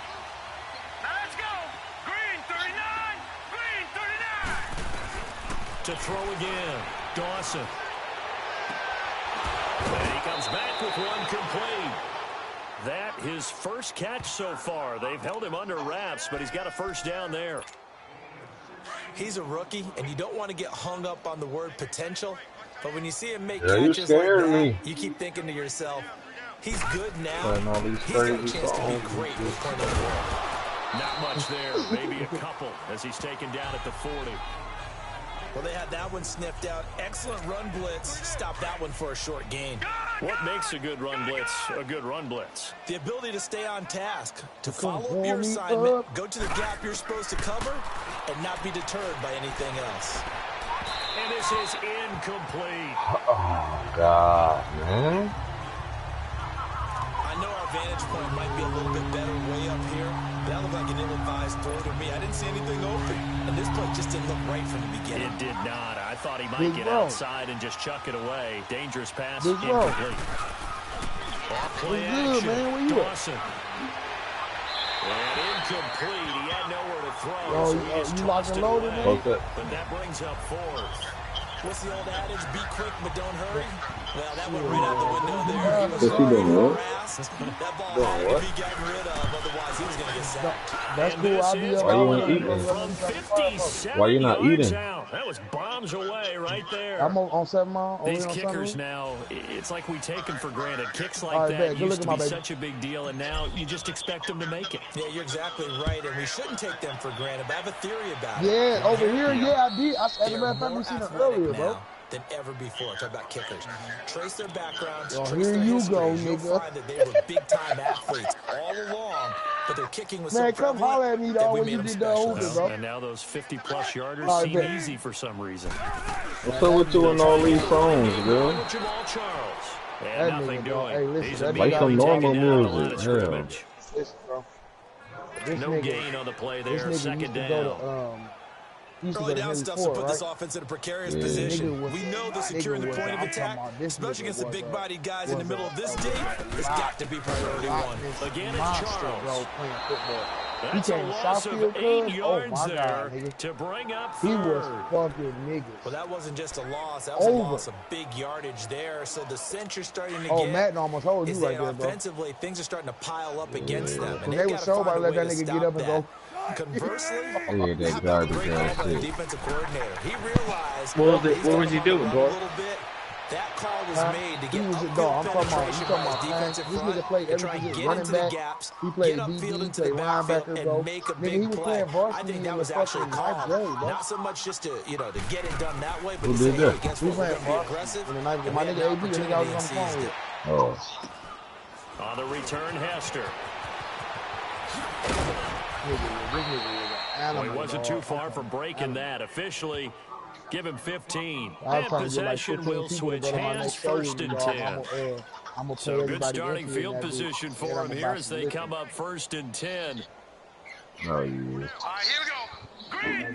To throw again, Dawson. And he comes back with one complete. That his first catch so far. They've held him under wraps, but he's got a first down there. He's a rookie, and you don't want to get hung up on the word potential. But when you see him make catches like that, you keep thinking to yourself, he's good now. He's got a chance to be great with plenty of work. Not much there, maybe a couple as he's taken down at the 40. Well, they had that one sniffed out. Excellent run blitz. Stop that one for a short gain. What makes a good run blitz a good run blitz? The ability to stay on task, to follow up your assignment, go to the gap you're supposed to cover, and not be deterred by anything else. And this is incomplete. Oh, God, man. I know our vantage point might be a little bit better way up here, but that looked like an ill-advised throw to me. I didn't see anything open, and this play just didn't look right from the beginning. It did not. I thought he might get outside and just chuck it away. Dangerous pass, incomplete. Off play action, man. Where you Dawson. And incomplete. He had nowhere to throw. Yo, So he just you locked and loaded, man? Okay. But that brings up fourth. What's the old adage? Be quick, but don't hurry. Well, that went right out the window there. What's he doing, what? That ball had to be gotten rid of, otherwise he was going to get sacked. That's cool. I'll be up. Why you ain't eating? From 57 Why you not yards eating? out. That was bombs away right there. I'm on 7 Mile. These kickers now, it's like we take them for granted. Kicks like All right, that bet. Good used to looking, be my such a big deal, and now you just expect them to make it. Yeah, you're exactly right, and we shouldn't take them for granted, but I have a theory about it. Yeah, over here, yeah, I did. As a They matter are of fact, more we seen it athletic earlier, now bro. than ever before. Talk about kickers. Trace their backgrounds, Oh, trace here their you histories. go, You'll nigga. find that they were big-time athletes all along, but their kicking was Man, so come holler at prevalent me, that dog, we when made you them did that special. hooping, bro. And now those 50-plus yarders All right, seem bet. easy for some reason. What's up with you and all these songs, bro? Jamal Charles. And That nothing nigga, dog. doing. Hey, listen, He's that Like some immediately normal taken down the line of music, yeah. scrimmage. Listen, bro. This No nigga, gain on the play this there. nigga Second used to down. go to, he used to Early go to down Henry stuff to Ford, put this right? offense in a precarious Yeah. position. Nigga was- We know that securing the nigga was- point of I'm attack, talking about this especially nigga against the was big-bodied guys in the was middle of this a game, has got to be priority one. Again, it's monster, Charles. bro, playing football. That's He a came to loss of Southfield, 8 cuz. Oh, yards my there God, nigga. to bring up He was third. fucking niggas. Well, that wasn't just a loss. That was a loss of big yardage there. So the sense you're starting to Oh, get Madden almost hold you is right that there, bro. offensively, things are starting to pile up against them. And When they've they got was to sober, find a let way that to nigga stop get up and that. go. Conversely, Yeah, that how about the garbage great call ass by the shit. defensive coordinator? He realized What was he's he gotta doing, run Bart? a little bit. That call was made to get upfield penetration by his defensive front to try and get into the gaps, get upfield into the backfield, and make a big play. I think that was actually called, not so much just to, to get it done that way, but to say, hey, guess what, we're going to be aggressive, and we had an opportunity and seized it. On the return, Hester. Well, he wasn't too far from breaking that. Officially, give him 15. And possession will switch hands, 1st and 10. So good starting field position for him here as they come up 1st and 10. Oh, yeah.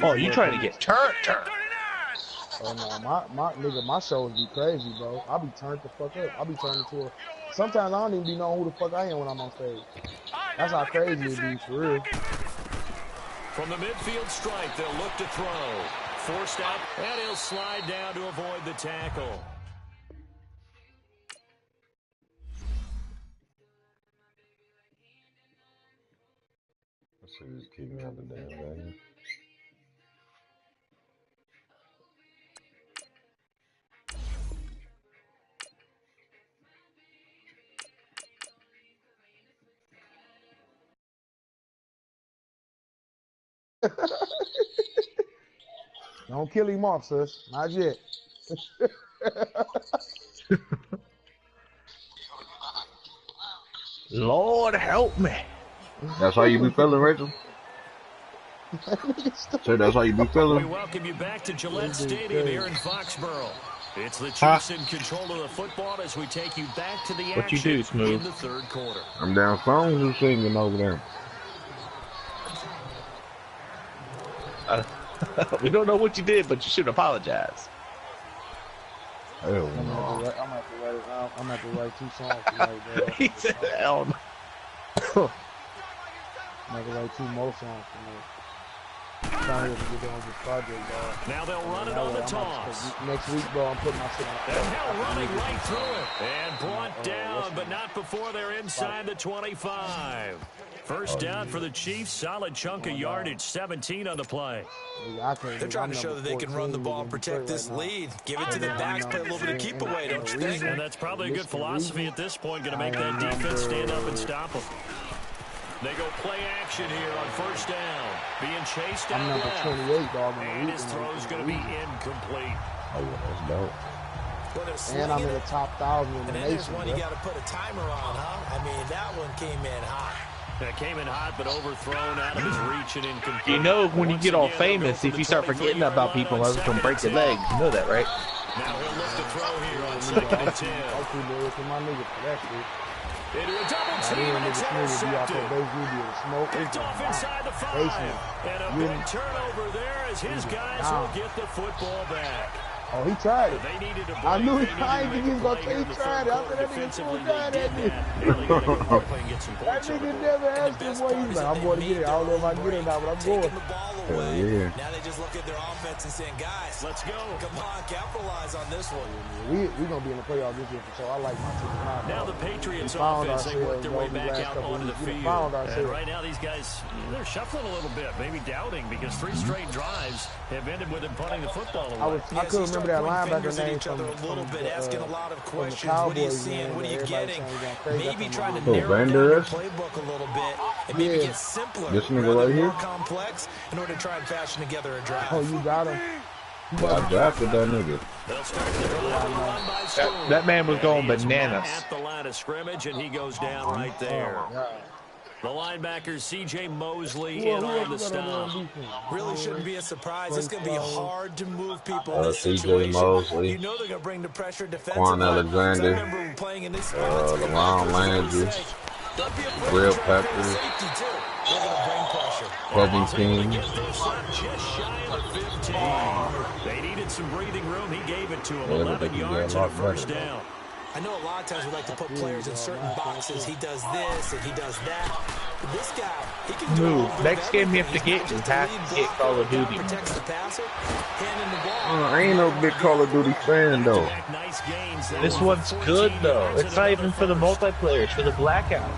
Oh, you trying to get turned. Oh no, my shows be crazy, bro. I be turned the fuck up. I be turned into a. Sometimes I don't even be knowing who the fuck I am when I'm on stage. That's how crazy it be, for real. From the midfield stripe, they'll look to throw. Forced out, and he'll slide down to avoid the tackle. Let's see, just keep me out the damn game. Don't kill him off, sis. Not yet. Lord help me. That's how you be feeling, Rachel? So that's how you be feeling? We welcome you back to Gillette Stadium here in Foxborough. It's the Chiefs in control of the football as we take you back to the action what you do, Smooth? in the 3rd quarter. I'm down songs and singing over there. We don't know what you did, but you should apologize. I'm gonna have to write 2 songs tonight, bro. He said, hell no. I'm gonna have to write 2 more songs tonight. I'm trying to get on this project, dog. Now they'll run it on the toss. Next week, bro, I'm putting my shit on. And now running right through it. And brought down, but not before they're inside the 25. First down for the Chiefs. Solid chunk of yardage. 17 on the play. They're trying to show that they can run the ball and protect this lead. Give it to the backs, play a little bit of keep away, don't you think? And that's probably a good philosophy at this point. Going to make that defense stand up and stop them. They go play action here on 1st down. Being chased out number 28, dog. And his throw's going to be incomplete. Oh, yeah, that's dope. Well, and I'm in the top 1,000 in the nation. There's one you got to put a timer on, huh? I mean, that one came in hot. That came in hot, but overthrown out of his reach and incomplete. You know when you get all famous, if you start forgetting about people, others can break your legs. You know that, right? Now he'll look to throw here on 2nd and 10. Into a double team, and it's intercepted. Picked off inside the 5. And a big turnover there as his guys will get the football back. Oh, he tried it. They needed a break. I knew he tried he was going to he tried it. I said, that nigga still tried that nigga. That nigga never asked him what he's like. I'm going to get it. I don't know if I can get it now, but I'm going. The ball away. Yeah. Now they just look at their offense and saying, guys, let's go. Come on, capitalize on this one. We're going to be in the playoffs this year, so I like my team. Now the Patriots offense, they work their way back out onto the field. And right now these guys, they're shuffling a little bit, maybe doubting, because 3 straight drives have ended with them punting the football away. I couldn't remember that linebacker name each other a little bit, asking a lot of questions. What are you seeing? What are you getting? Maybe trying to narrow down your playbook a little bit and maybe get simpler this nigga rather right than here? more complex in order to try and fashion together a drive. Oh, you got him. I drafted that nigga. That man was going bananas. At the line of scrimmage, and he goes down right there. The linebacker, C.J. Mosley, in on the stop. Really shouldn't be a surprise. It's going to be hard to move people in this C.J. situation. Mosley, You know they're going to bring the pressure defensively. Quan Alexander, LaRon Landry, Will Peppers, Kevin King. They needed some breathing room. He gave it to him. 11 yards and a first down. I know a lot of times we like to put players in certain boxes. He does this and he does that. But this guy, he can do Move. Next game you have to get, you have to get Call of Duty. Protects the passer, handing the ball. I ain't no big Call of Duty fan though. This one's good though. It's not even for the multiplayer. It's for the blackout.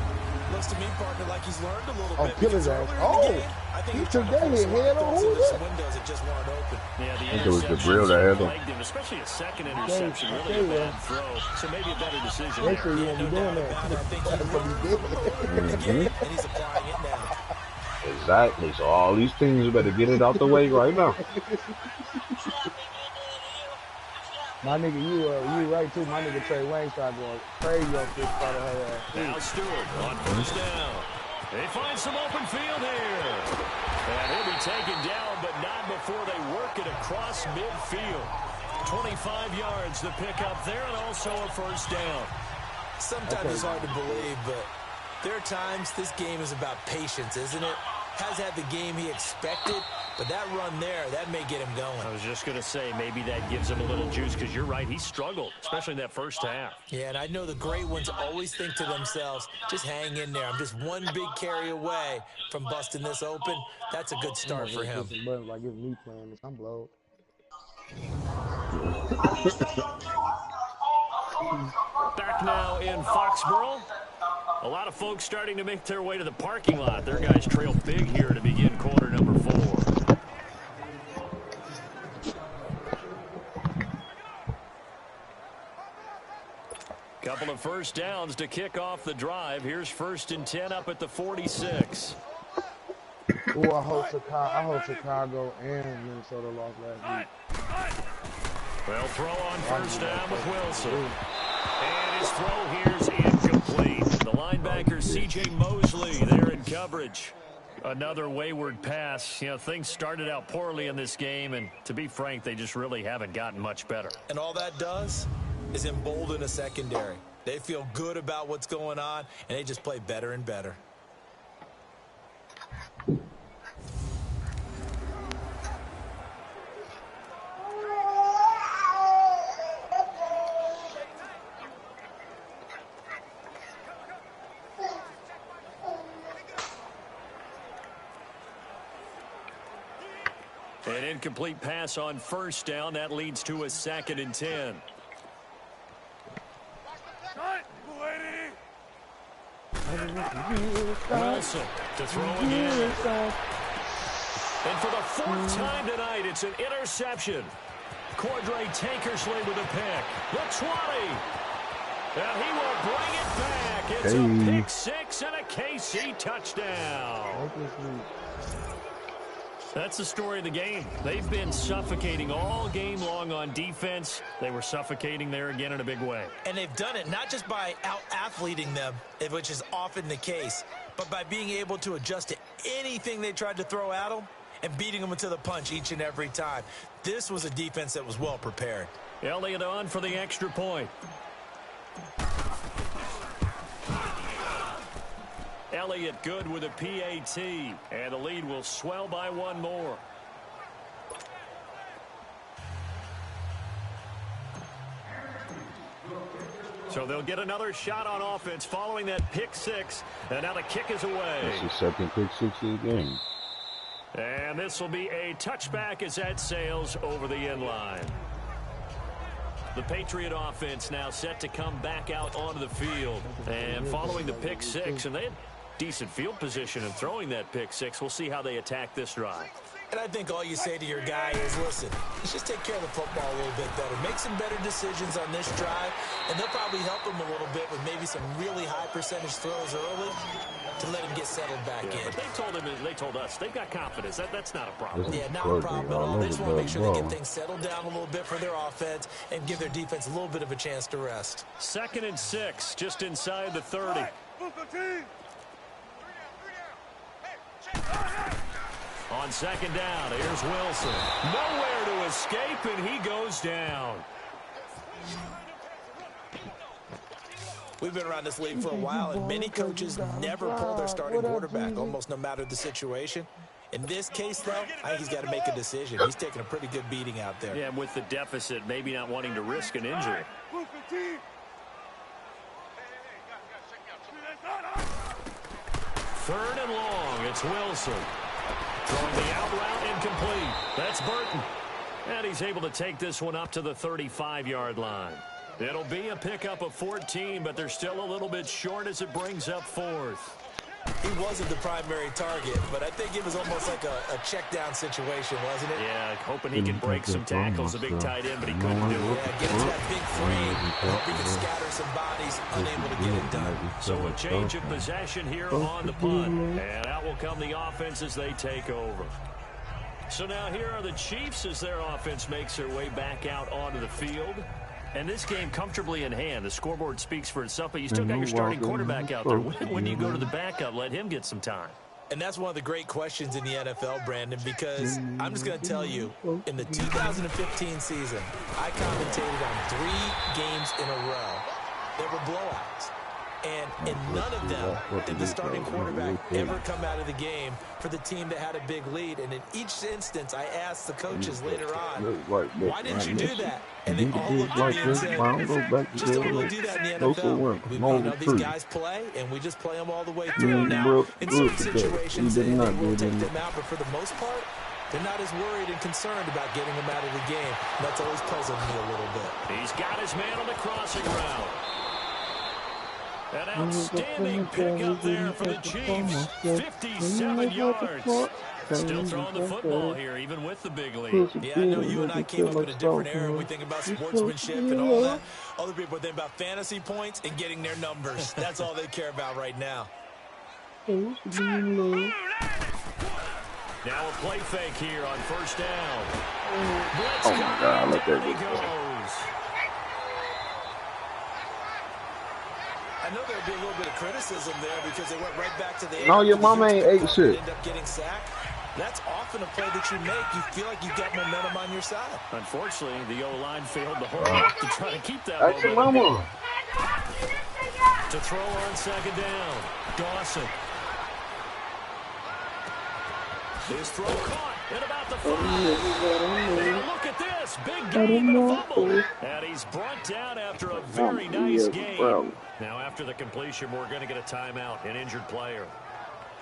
Looks to me, partner, like he's learned a little bit. Kill his ass. Oh, he took that hit head on. Who was that? Windows that just weren't open. Yeah, the it was the real that had him. him, especially a second interception, really a bad throw. So maybe a better decision Make there. sure you won't be doing that. That's what he did. And he's applying it now. Exactly. So all these teams better get it out the way right now. My nigga, you right too. My nigga Trey Wayne started going crazy off this part of her ass. Now Stewart on first down. They find some open field here. And he'll be taken down, but not before they work it across midfield. 25 yards to pick up there, and also a first down. Sometimes it's hard to believe, but there are times this game is about patience, isn't it? Has had the game he expected, but that run there, that may get him going. I was just going to say, maybe that gives him a little juice, because you're right, he struggled, especially in that first half. Yeah, and I know the great ones always think to themselves, just hang in there. I'm just one big carry away from busting this open. That's a good start for him. Like it's me playing this, I'm blowed. Back now in Foxborough. A lot of folks starting to make their way to the parking lot. Their guys trail big here to begin quarter number 4. Couple of first downs to kick off the drive. Here's 1st and 10 up at the 46. Oh, I hope Chicago and Minnesota lost last week. Well, throw on first down with Wilson. And his throw here's incomplete. The linebacker, C.J. Mosley, there in coverage. Another wayward pass. You know, things started out poorly in this game, and to be frank, they just really haven't gotten much better. And all that does is embolden a secondary. They feel good about what's going on, and they just play better and better. An incomplete pass on first down. That leads to a 2nd and 10. Wilson to throw again. And for the 4th time tonight, it's an interception. Cordray Tankersley with a pick. The 20. And he will bring it back. It's a pick 6 and a KC touchdown. That's the story of the game. They've been suffocating all game long on defense. They were suffocating there again in a big way. And they've done it not just by out-athleting them, which is often the case, but by being able to adjust to anything they tried to throw at them and beating them to the punch each and every time. This was a defense that was well prepared. Elliott on for the extra point. Elliott good with a PAT, and the lead will swell by 1 more. So they'll get another shot on offense following that pick 6, and now the kick is away. That's the 2nd pick 6 of the game. And this will be a touchback as that sails over the end line. The Patriot offense now set to come back out onto the field. And following the pick 6, and they had decent field position in throwing that pick 6. We'll see how they attack this drive. And I think all you say to your guy is, listen, let's just take care of the football a little bit better. Make some better decisions on this drive, and they'll probably help him a little bit with maybe some really high percentage throws early to let him get settled back in. But they told us they've got confidence. That's not a problem. Yeah, not a problem at all. They just want to make sure they get things settled down a little bit for their offense and give their defense a little bit of a chance to rest. 2nd and 6, just inside the 30. On 2nd down, here's Wilson. Nowhere to escape, and he goes down. We've been around this league for a while, and many coaches never pull their starting quarterback, almost no matter the situation. In this case, though, I think he's got to make a decision. He's taking a pretty good beating out there. Yeah, and with the deficit, maybe not wanting to risk an injury. 3rd and long, it's Wilson. Throwing the out route incomplete. That's Burton. And he's able to take this one up to the 35-yard line. It'll be a pickup of 14, but they're still a little bit short as it brings up 4th. he wasn't the primary target, but I think it was almost like a check-down situation, wasn't it? Yeah, hoping he can break some tackles, a big tight end, but he couldn't do it. Yeah, get into that big frame. I hope he can scatter some bodies, unable to get it done. So a change of possession here on the punt, and out will come the offense as they take over. So now here are the Chiefs as their offense makes their way back out onto the field. And this game comfortably in hand. The scoreboard speaks for itself, but you still got your starting quarterback out there. When do you go to the backup? Let him get some time. And that's one of the great questions in the NFL, Brandon, because I'm just going to tell you, in the 2015 season, I commentated on 3 games in a row that were blowouts. And in none of them did the starting quarterback ever come out of the game for the team that had a big lead. And in each instance, I asked the coaches later on, why didn't you do that? And they all looked at me and said, just don't really do that in the NFL. These guys play, and we just play them all the way through. Now, in certain situations, they will take them out, but for the most part, they're not as worried and concerned about getting them out of the game. And that's always puzzled me a little bit. He's got his man on the crossing route. An outstanding pickup there for the Chiefs. 57 yards. Still throwing the football here, even with the big lead. Yeah, I know you and I came up in a different era when we think about sportsmanship and all that. Other people think about fantasy points and getting their numbers. That's all they care about right now. Now a play fake here on first down. Oh my God, look at this. I know there'd be a little bit of criticism there because they went right back to the No, your mama ain't ate shit. End up getting sacked. That's often a play that you make. You feel like you've got momentum on your side. Unfortunately, the O-line failed to hold up to try to keep that That's your mama. To throw on second down. Dawson. His throw caught at about the 5. And look at this. Big game and a fumble. And he's brought down after a very nice game. Now, after the completion, we're going to get a timeout, an injured player.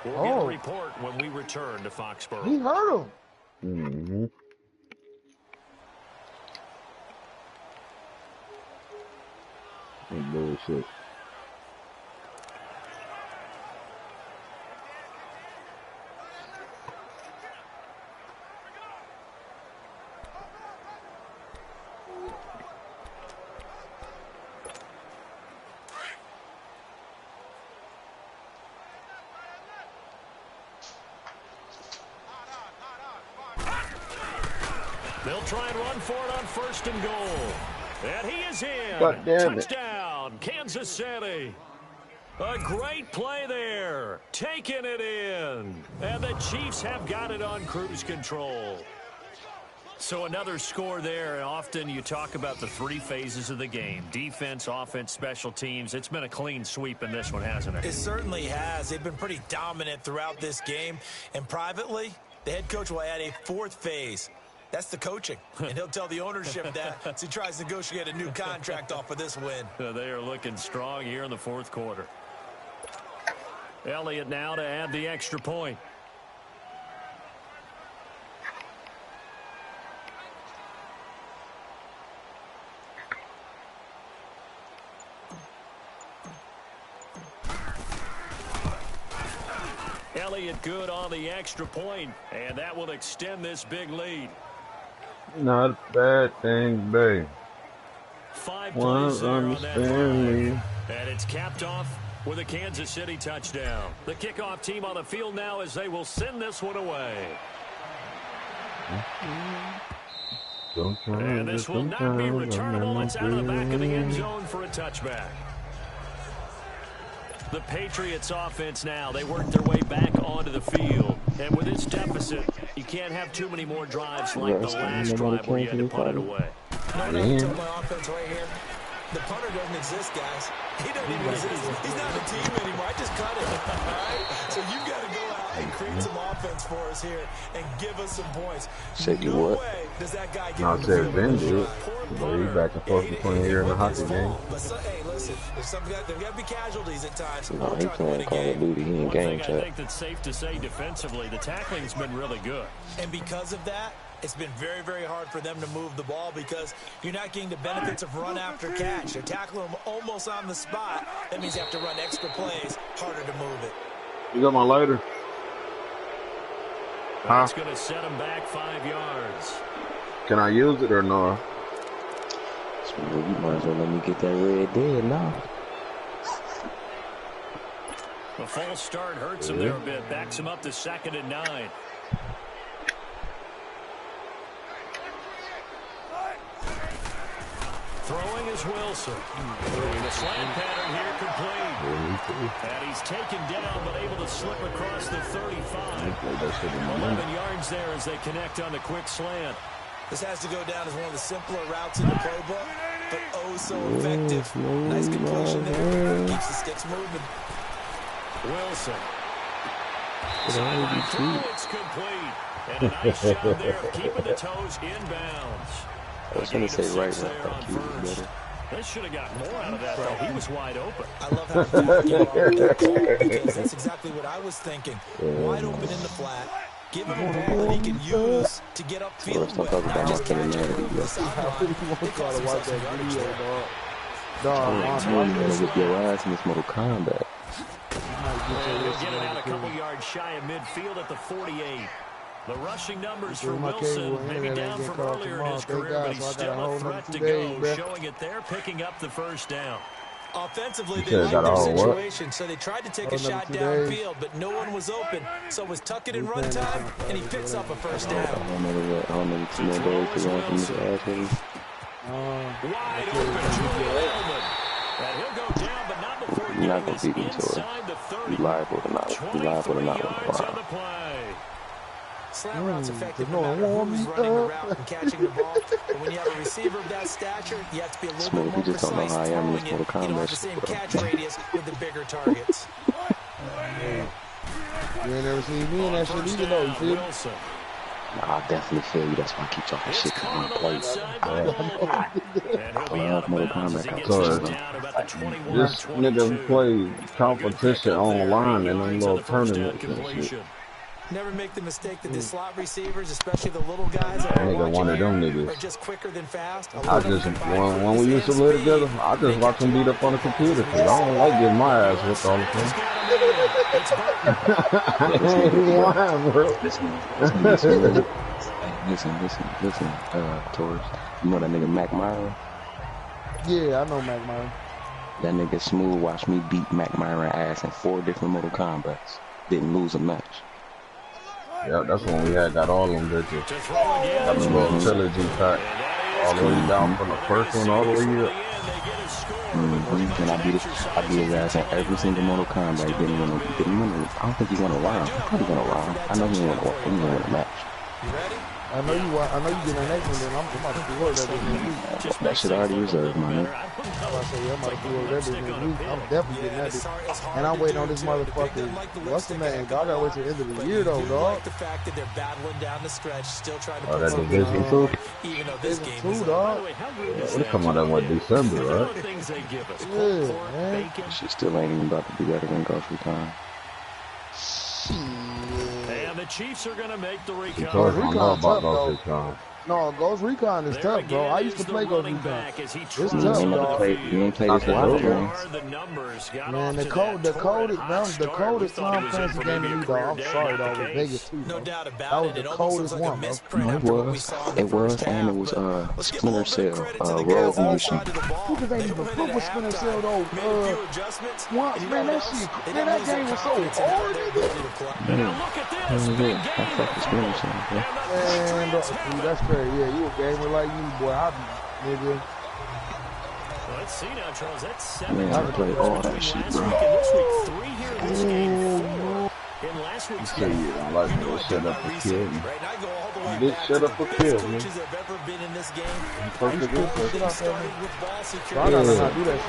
We'll get a report when we return to Foxborough. He hurt him. Mm-hmm. That bullshit. They'll try and run for it on first and goal. And he is in. God damn it. Touchdown, Kansas City. A great play there. Taking it in. And the Chiefs have got it on cruise control. So another score there. Often you talk about the 3 phases of the game. Defense, offense, special teams. It's been a clean sweep in this one, hasn't it? It certainly has. They've been pretty dominant throughout this game. And privately, the head coach will add a 4th phase. That's the coaching, and he'll tell the ownership that as he tries to negotiate a new contract off of this win. They are looking strong here in the 4th quarter. Elliott now to add the extra point. Elliott good on the extra point, and that will extend this big lead. Not a bad thing, babe. 5 plays there on that drive. And it's capped off with a Kansas City touchdown. The kickoff team on the field now as they will send this one away. And this will not be returnable. It's out of the back of the end zone for a touchback. The Patriots offense now, they work their way back onto the field. And with this deficit, you can't have too many more drives like the last drive where you had to punt it away. No, you took my offense right here. The punter doesn't exist, guys. He doesn't even exist. He's not a team anymore. I just cut it. All right? So you've got to go out and create some offense for us here and give us some points. Said you no what? way does that guy get No, I said Ben did. But he's back and forth between here and the hockey game. But hey, listen, there's got to be casualties at times. No, he playing Call of Duty. He in game chat. I think that's safe to say defensively, the tackling's been really good. And because of that, it's been very, very hard for them to move the ball because you're not getting the benefits of run after catch. They're tackling them almost on the spot. That means you have to run extra plays, harder to move it. You got my lighter? That's going to set him back 5 yards. Can I use it or no? You might as well let me get that red dead now. The false start hurts him there a bit. Backs him up to 2nd and 9. Throwing is Wilson. The slant pattern here complete. And he's taken down, but able to slip across the 35. 11 yards there as they connect on the quick slant. This has to go down as one of the simpler routes in the playbook, but oh so effective. Nice completion there. Keeps the sticks moving. Wilson. It's complete. And a nice job there of keeping the toes inbounds. I was going to say right now, I thought he was better. They should have got more out of that, though. He was wide open. I love how fast you are with that call, because that's exactly what I was thinking. Wide open in the flat. Give him a ball that he can use to get upfield with. Not just catch it over the sideline. It costs him some yardage there. I'm going to whip your ass in this Mortal Kombat. He'll get it out a couple yards shy of midfield at the 48. The rushing numbers for Wilson, maybe down from earlier in his career, but he's still a threat to go, showing it there, picking up the first down. Offensively, they liked their situation, so they tried to take a shot downfield, but no one was open. So it was tuck it in run time, and he picks up a first down. I don't know 2 more days to run from this ass. Wide open, Julian Edelman. And he'll go down, but not before getting this inside the 30. You liable to not. 23 yards on the play. Slant route's effective no matter who's running the route and catching the ball. But when you have a receiver of that stature, you have to be a little bit more precise throwing it. You don't have the same catch radius with the bigger targets. You ain't never seen me in that shit either, though. You feel me? I definitely feel you. That's why I keep talking shit to my place. I love Mortal Kombat. This nigga play competition online in them little tournaments and shit. Never make the mistake that the slot receivers, especially the little guys, one of them niggas. are just quicker than fast. I just when we used to live together, I just watch them beat up on the computer because I don't like getting my ass whipped all the time. Listen, Taurus. You know that nigga Mac Myron? Yeah, I know Mac Myron. That nigga Smooth watched me beat Mac Myron ass in 4 different Mortal Kombats. Didn't lose a match. Yeah, that's when we got all them bitches. Got the little trilogy pack. All the way down from the first one all the way up. And I beat his ass in every single Mortal Kombat. He didn't win. I don't think he won a round. He probably won a round. I know he didn't win a match. You ready? I know you get an next one, then I'm about to do that this week. That shit already reserved, man. I'm about to say, I'm about to do that this week. I'm definitely getting that bitch. And I'm waiting on this motherfucker. What's the name? I gotta wait till the end of the year, though, dog. The fact that they're battling down the stretch, still trying to put that Division 2? Even though this game is dog. It'll come out in December, right? Yeah, man. She still ain't even about to be better than Ghost Recon. And the Chiefs are going to make the recon. Ghost Recon tough, though. No, Ghost Recon is tough, bro. I used to play Ghost Recon. It's tough, dog. You ain't played this little game. Man, the coldest Tom Clancy game to me, dog. I'm sorry, dog. It was Vegas 2, no doubt that about was it. the It coldest almost one, looks bro. like a misprint. It was, and it was Splinter Cell, Rogue Nation. Niggas ain't even fuck with Splinter Cell, though. Once, man, that shit, man, that game was so hard, nigga. I fuck with Splinter Cell, bro. Man, that's crazy. Yeah, you a gamer like me, boy. I be, nigga. Let's see now, Charles. That's 7. Man, I played all that shit, bro. This week, 3 here in this game, 4 in last week's game. You don't like me to shut up and kill me. Right, I go all the way You back shut to up the and best kill me. coaches have ever been in this game. First of all, Started with ball security. I gotta not do that.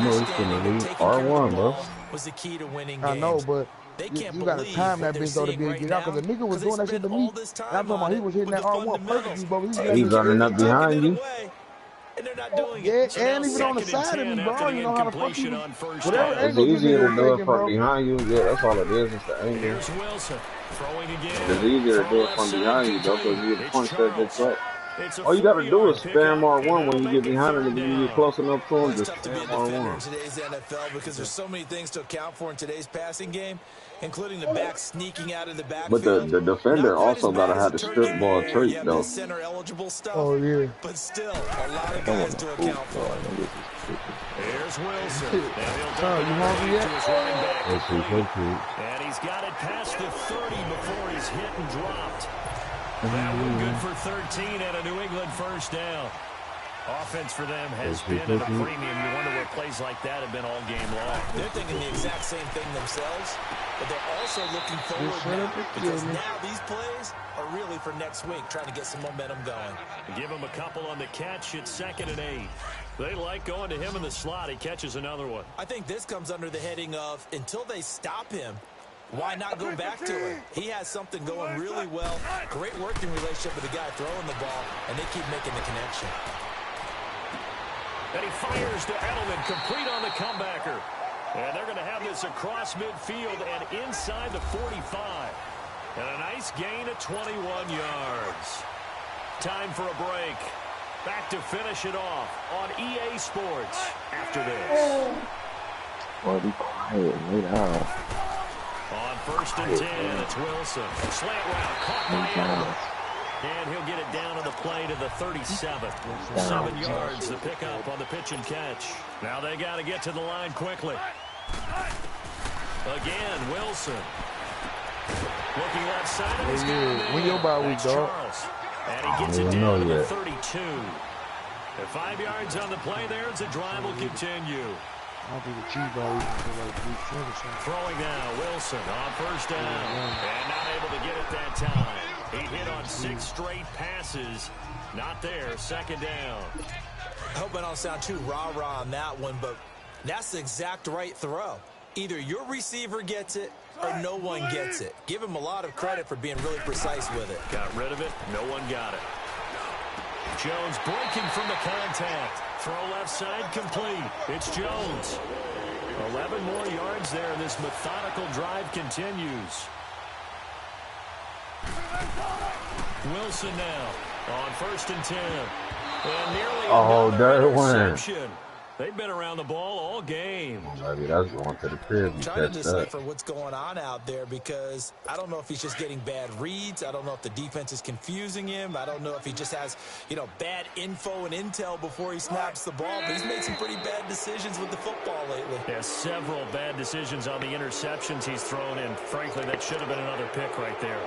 No, it's gonna leave R1, bro. Was the key to winning I games. know, but You gotta time that bitch though to be able to get out. Cause the nigga was doing that shit to me. And I'm talking about he was hitting that R1 perfectly, bro. He's running up behind you. And they're not doing Yeah, it. and even on the side of me, bro. You know how to fuck you. Whatever It's angle easier to do it taking, from bro. behind you. Yeah, that's all it is. It's the angle. Here's Wilson throwing again. It's easier to do it from behind you, though, because you get punched that bitch up. All you gotta do is spam R1 when you get behind him, and when you get close enough to him, It's just tough to be a spam defender in R1. today's NFL because there's so many things to account for in today's passing game, including the back sneaking out of the But backfield. the defender Not quite as also bad gotta as have it the turned strip into ball where trait you have though. the center eligible stuff. Oh, yeah. But still, a lot of I want guys to a account for. Here's Wilson. And he'll Oh, you hungry yet? to his running back. Let's see. And he's got it past the 30 before he's hit and dropped. That one good for 13 and a New England first down. Offense for them has been at a premium. You wonder what plays like that have been all game long. They're thinking the exact same thing themselves, but they're also looking forward now because now these plays are really for next week, trying to get some momentum going. Give him a couple on the catch. It's 2nd and 8. They like going to him in the slot. He catches another one. I think this comes under the heading of until they stop him, why not go back to him? He has something going really well. Great working relationship with the guy throwing the ball, and they keep making the connection. And he fires to Edelman, complete on the comebacker. And they're going to have this across midfield and inside the 45. And a nice gain of 21 yards. Time for a break. Back to finish it off on EA Sports after this. Boy, be quiet. Lay down. On 1st and 10, it's Wilson. Slant route, caught by Edelman. And he'll get it down on the play to the 37. 7 yards, the pickup on the pitch and catch. Now they got to get to the line quickly. Again, Wilson. Looking left side of his guy. When your bye week, dog? And he gets it down to the 32. And 5 yards on the play there as the drive will continue. I'll be the cheese ball until like 3 or something. Throwing now, Wilson on 1st down. And not able to get it that time. He hit on 6 straight passes. Not there, 2nd down. I hope I don't sound too rah-rah on that one, but that's the exact right throw. Either your receiver gets it or no one gets it. Give him a lot of credit for being really precise with it. Got rid of it. No one got it. Jones breaking from the contact. Throw left side complete. It's Jones. 11 more yards there. This methodical drive continues. Wilson now on 1st and 10. And nearly another interception. They've been around the ball all game. Maybe that's going to the crib. I'm trying to decipher what's going on out there because I don't know if he's just getting bad reads. I don't know if the defense is confusing him. I don't know if he just has, bad info and intel before he snaps the ball. But he's made some pretty bad decisions with the football lately. Yeah, several bad decisions on the interceptions he's thrown in. Frankly, that should have been another pick right there.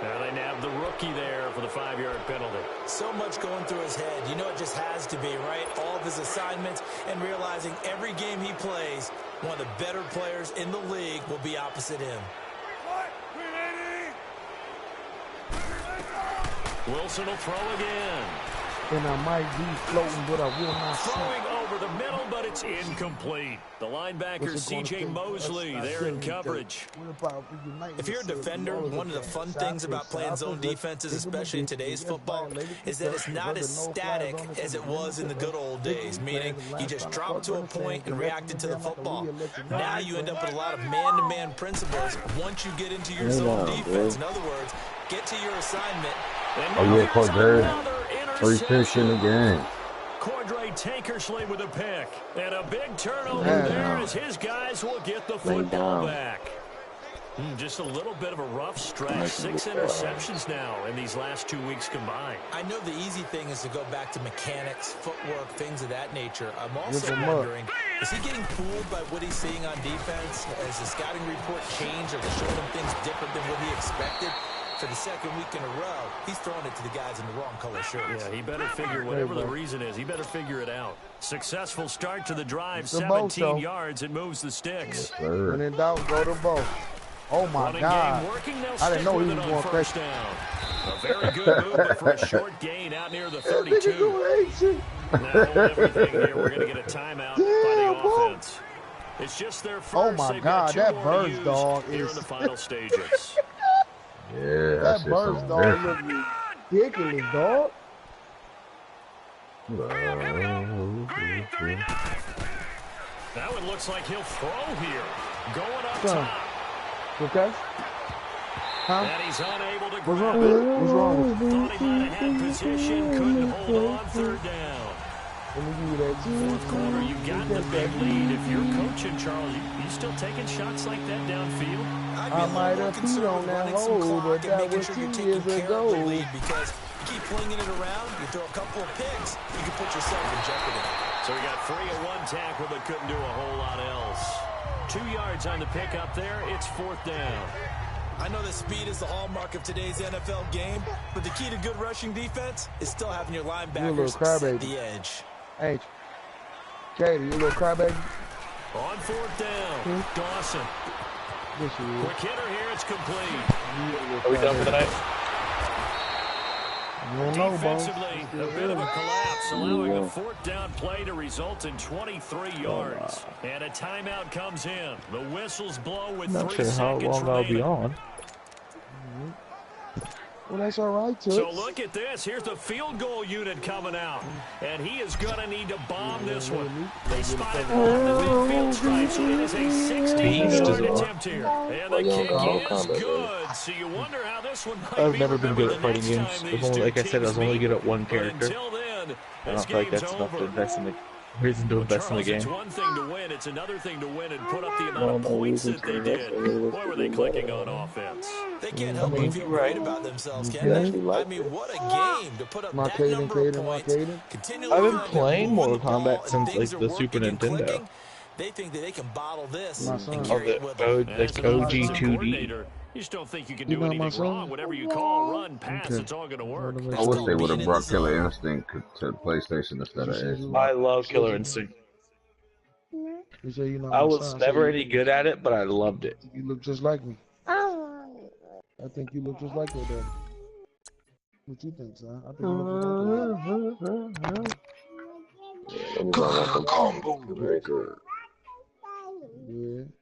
Now they nabbed the rookie there for the 5-yard penalty. So much going through his head. It just has to be, right? All of his assignments and realizing every game he plays, one of the better players in the league will be opposite him. Wilson will throw again. And I might be floating, but I will not see. Throwing over the middle, but it's incomplete. The linebacker, C.J. Mosley, there in coverage. If you're a defender, one of the fun things about playing zone defenses, especially in today's football, is that it's not as static as it was in the good old days, meaning you just dropped to a point and reacted to the football. Now you end up with a lot of man-to-man principles once you get into your zone defense. In other words, get to your assignment. Oh, yeah, Cordray. 3 picks in the game. Cordray Tankersley with a pick. And a big turnover there as his guys will get the football back. Just a little bit of a rough stretch. 6 interceptions now in these last 2 weeks combined. I know the easy thing is to go back to mechanics, footwork, things of that nature. I'm also wondering, is he getting fooled by what he's seeing on defense? Has the scouting report changed or showing him things different than what he expected? For the 2nd week in a row, he's throwing it to the guys in the wrong color shirts. Yeah, he better figure, whatever the reason is, he better figure it out. Successful start to the drive, 17 yards, and moves the sticks. Yes, when in doubt, go to both. Oh, my God. I didn't know he was going first down. A very good move for a short gain out near the 32. Now, everything here, we're going to get a timeout by the offense. It's just their first. Oh, my God, that burst, dog, here in the final stages. Yeah, that burst, dog, look ridiculous, dog. That one looks like he'll throw here. Going up top. Okay. And he's unable to What's wrong? grab it. What's wrong? Thought he might have had position, couldn't hold on third down. Let me give you that. Fourth quarter, you've gotten a big lead. If you're coaching, Charles, you still taking shots like that downfield? I might have peed on that hole, but that was 2 years ago. Because you keep flinging it around, you throw a couple of picks, you can put yourself in jeopardy. So we got 3 at one tackle, but couldn't do a whole lot else. 2 yards on the pick up there. It's 4th down. I know that speed is the hallmark of today's NFL game, but the key to good rushing defense is still having your linebackers set the edge. Hey, Katie, you little crybaby. On 4th down, Dawson. Quick hitter here, it's complete. Are we done for the night? Defensively, a bit of a collapse, allowing a 4th down play to result in 23 yards. And a timeout comes in. The whistles blow with 3 seconds remaining. Not sure how long I'll be on. Well, that's all right, too. So look at this. Here's the field goal unit coming out. And he is going to need to bomb this one. They spotted him on the midfield stripe, so it is a 16-yard attempt here. And the kick is good. So you wonder how this one might I've be never been good at remembered fighting the games. next time I've these only, two like I said, I was teams only meet. good at one But character. until then, I this don't feel like game's that's enough to over. invest in the reason to invest in the Charles, game. it's one thing to win. It's another thing to win and put up the amount of points that they did. Boy, were they clicking on offense. They can't help but feel great about themselves, can they? I mean, what a game to put up that number of points. I've been playing Mortal Kombat since like the Super Nintendo. They think that they can bottle this My and son. carry it with them. Like OG 2D. You just don't think you can You do know my anything son? wrong. Whatever you call, run, pass, Okay. it's all going to work. I wish they would have brought Killer Instinct to PlayStation instead of Xbox. I love Killer Instinct. You say you know I my was son. never any good at it, but I loved it. You look just like me. I think you look just like your daddy. What you think, son? I think you look just like Combo. Very good. your daddy.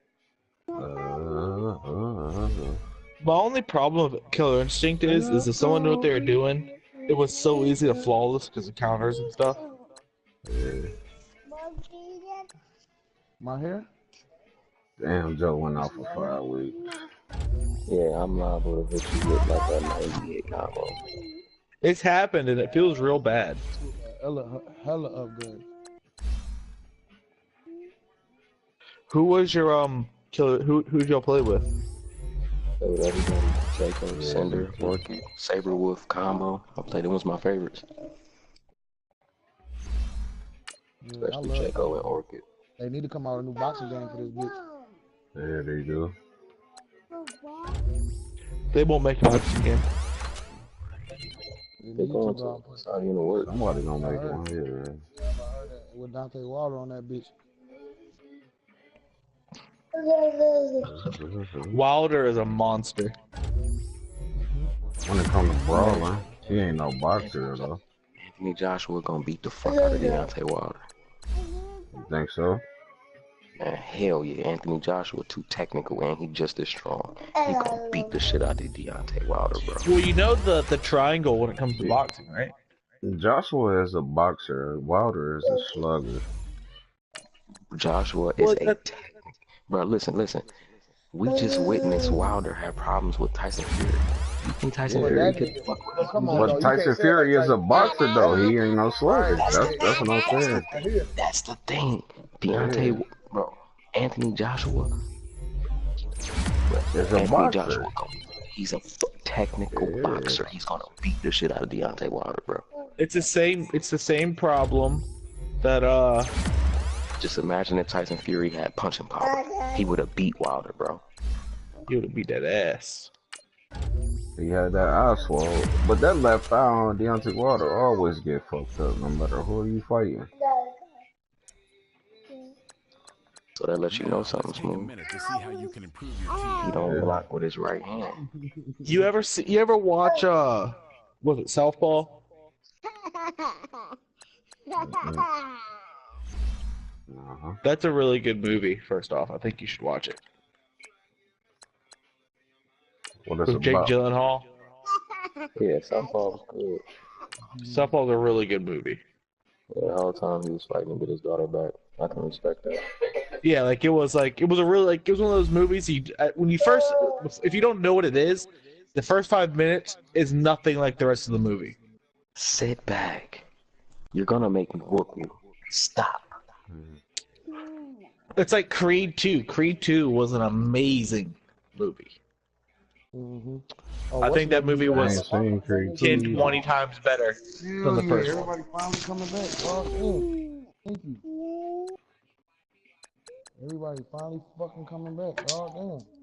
My only problem with Killer Instinct is if someone knew what they were doing, it was so easy to flawless because of counters and stuff. My hair? Damn, Joe went out for 5 weeks. Yeah, I'm liable to hit you with like a 98 combo. It's happened and it feels real bad. Hella upgrade. Who was your killer? Who'd y'all play with? Play with everybody. Jacob, Cinder, Orchid, Saber Wolf combo. I played them was my favorites. Yeah, Especially Jacob and Orchid. They need to come out with a new boxing game for this bitch. There they go. They won't make a boxing game. They're going to. It's not even work. Somebody gonna make one here, man. With Dante Waller on that bitch. Wilder is a monster. When it comes to brawling, he ain't no boxer though. Anthony Joshua gonna beat the fuck out of Deontay Wilder. You think so? Man, hell yeah. Anthony Joshua too technical and he just as strong. He gonna beat the shit out of Deontay Wilder, bro. Well, you know the triangle when it comes to boxing, right? Joshua is a boxer. Wilder is a slugger. Joshua is a technical. Bro, listen. We just witnessed Wilder have problems with Tyson Fury. You think Tyson Fury could fuck with him? But Tyson Fury is a boxer though. He ain't no slugger. That's what I'm saying. That's the thing. Deontay, bro, Anthony Joshua. Is a boxer. He's a technical boxer. He's gonna beat the shit out of Deontay Wilder, bro. It's the same problem that Just imagine if Tyson Fury had punching power. He would have beat Wilder, bro. He would have beat that ass. He had that eye swole. But that left eye on Deontay Wilder always get fucked up no matter who you fighting. So that lets you know something, Smooth. He don't block with his right hand. You ever watch was it Southpaw? That's a really good movie. First off, I think you should watch it. What is With it Jake about? Gyllenhaal. Yeah, Southpaw was good. Southpaw's a really good movie. Yeah, the whole time he was fighting to get his daughter back. I can respect that. Yeah, it was one of those movies. When you first, if you don't know what it is, The first 5 minutes is nothing like the rest of the movie. Sit back. You're gonna make me whoop you. Stop. It's like Creed 2. Creed 2 was an amazing movie. Oh, I think that movie I was ain't seen Creed 2 10, either. 20 times better than the first one. Everybody finally coming back. Oh, thank you. Everybody finally fucking coming back. Oh, damn.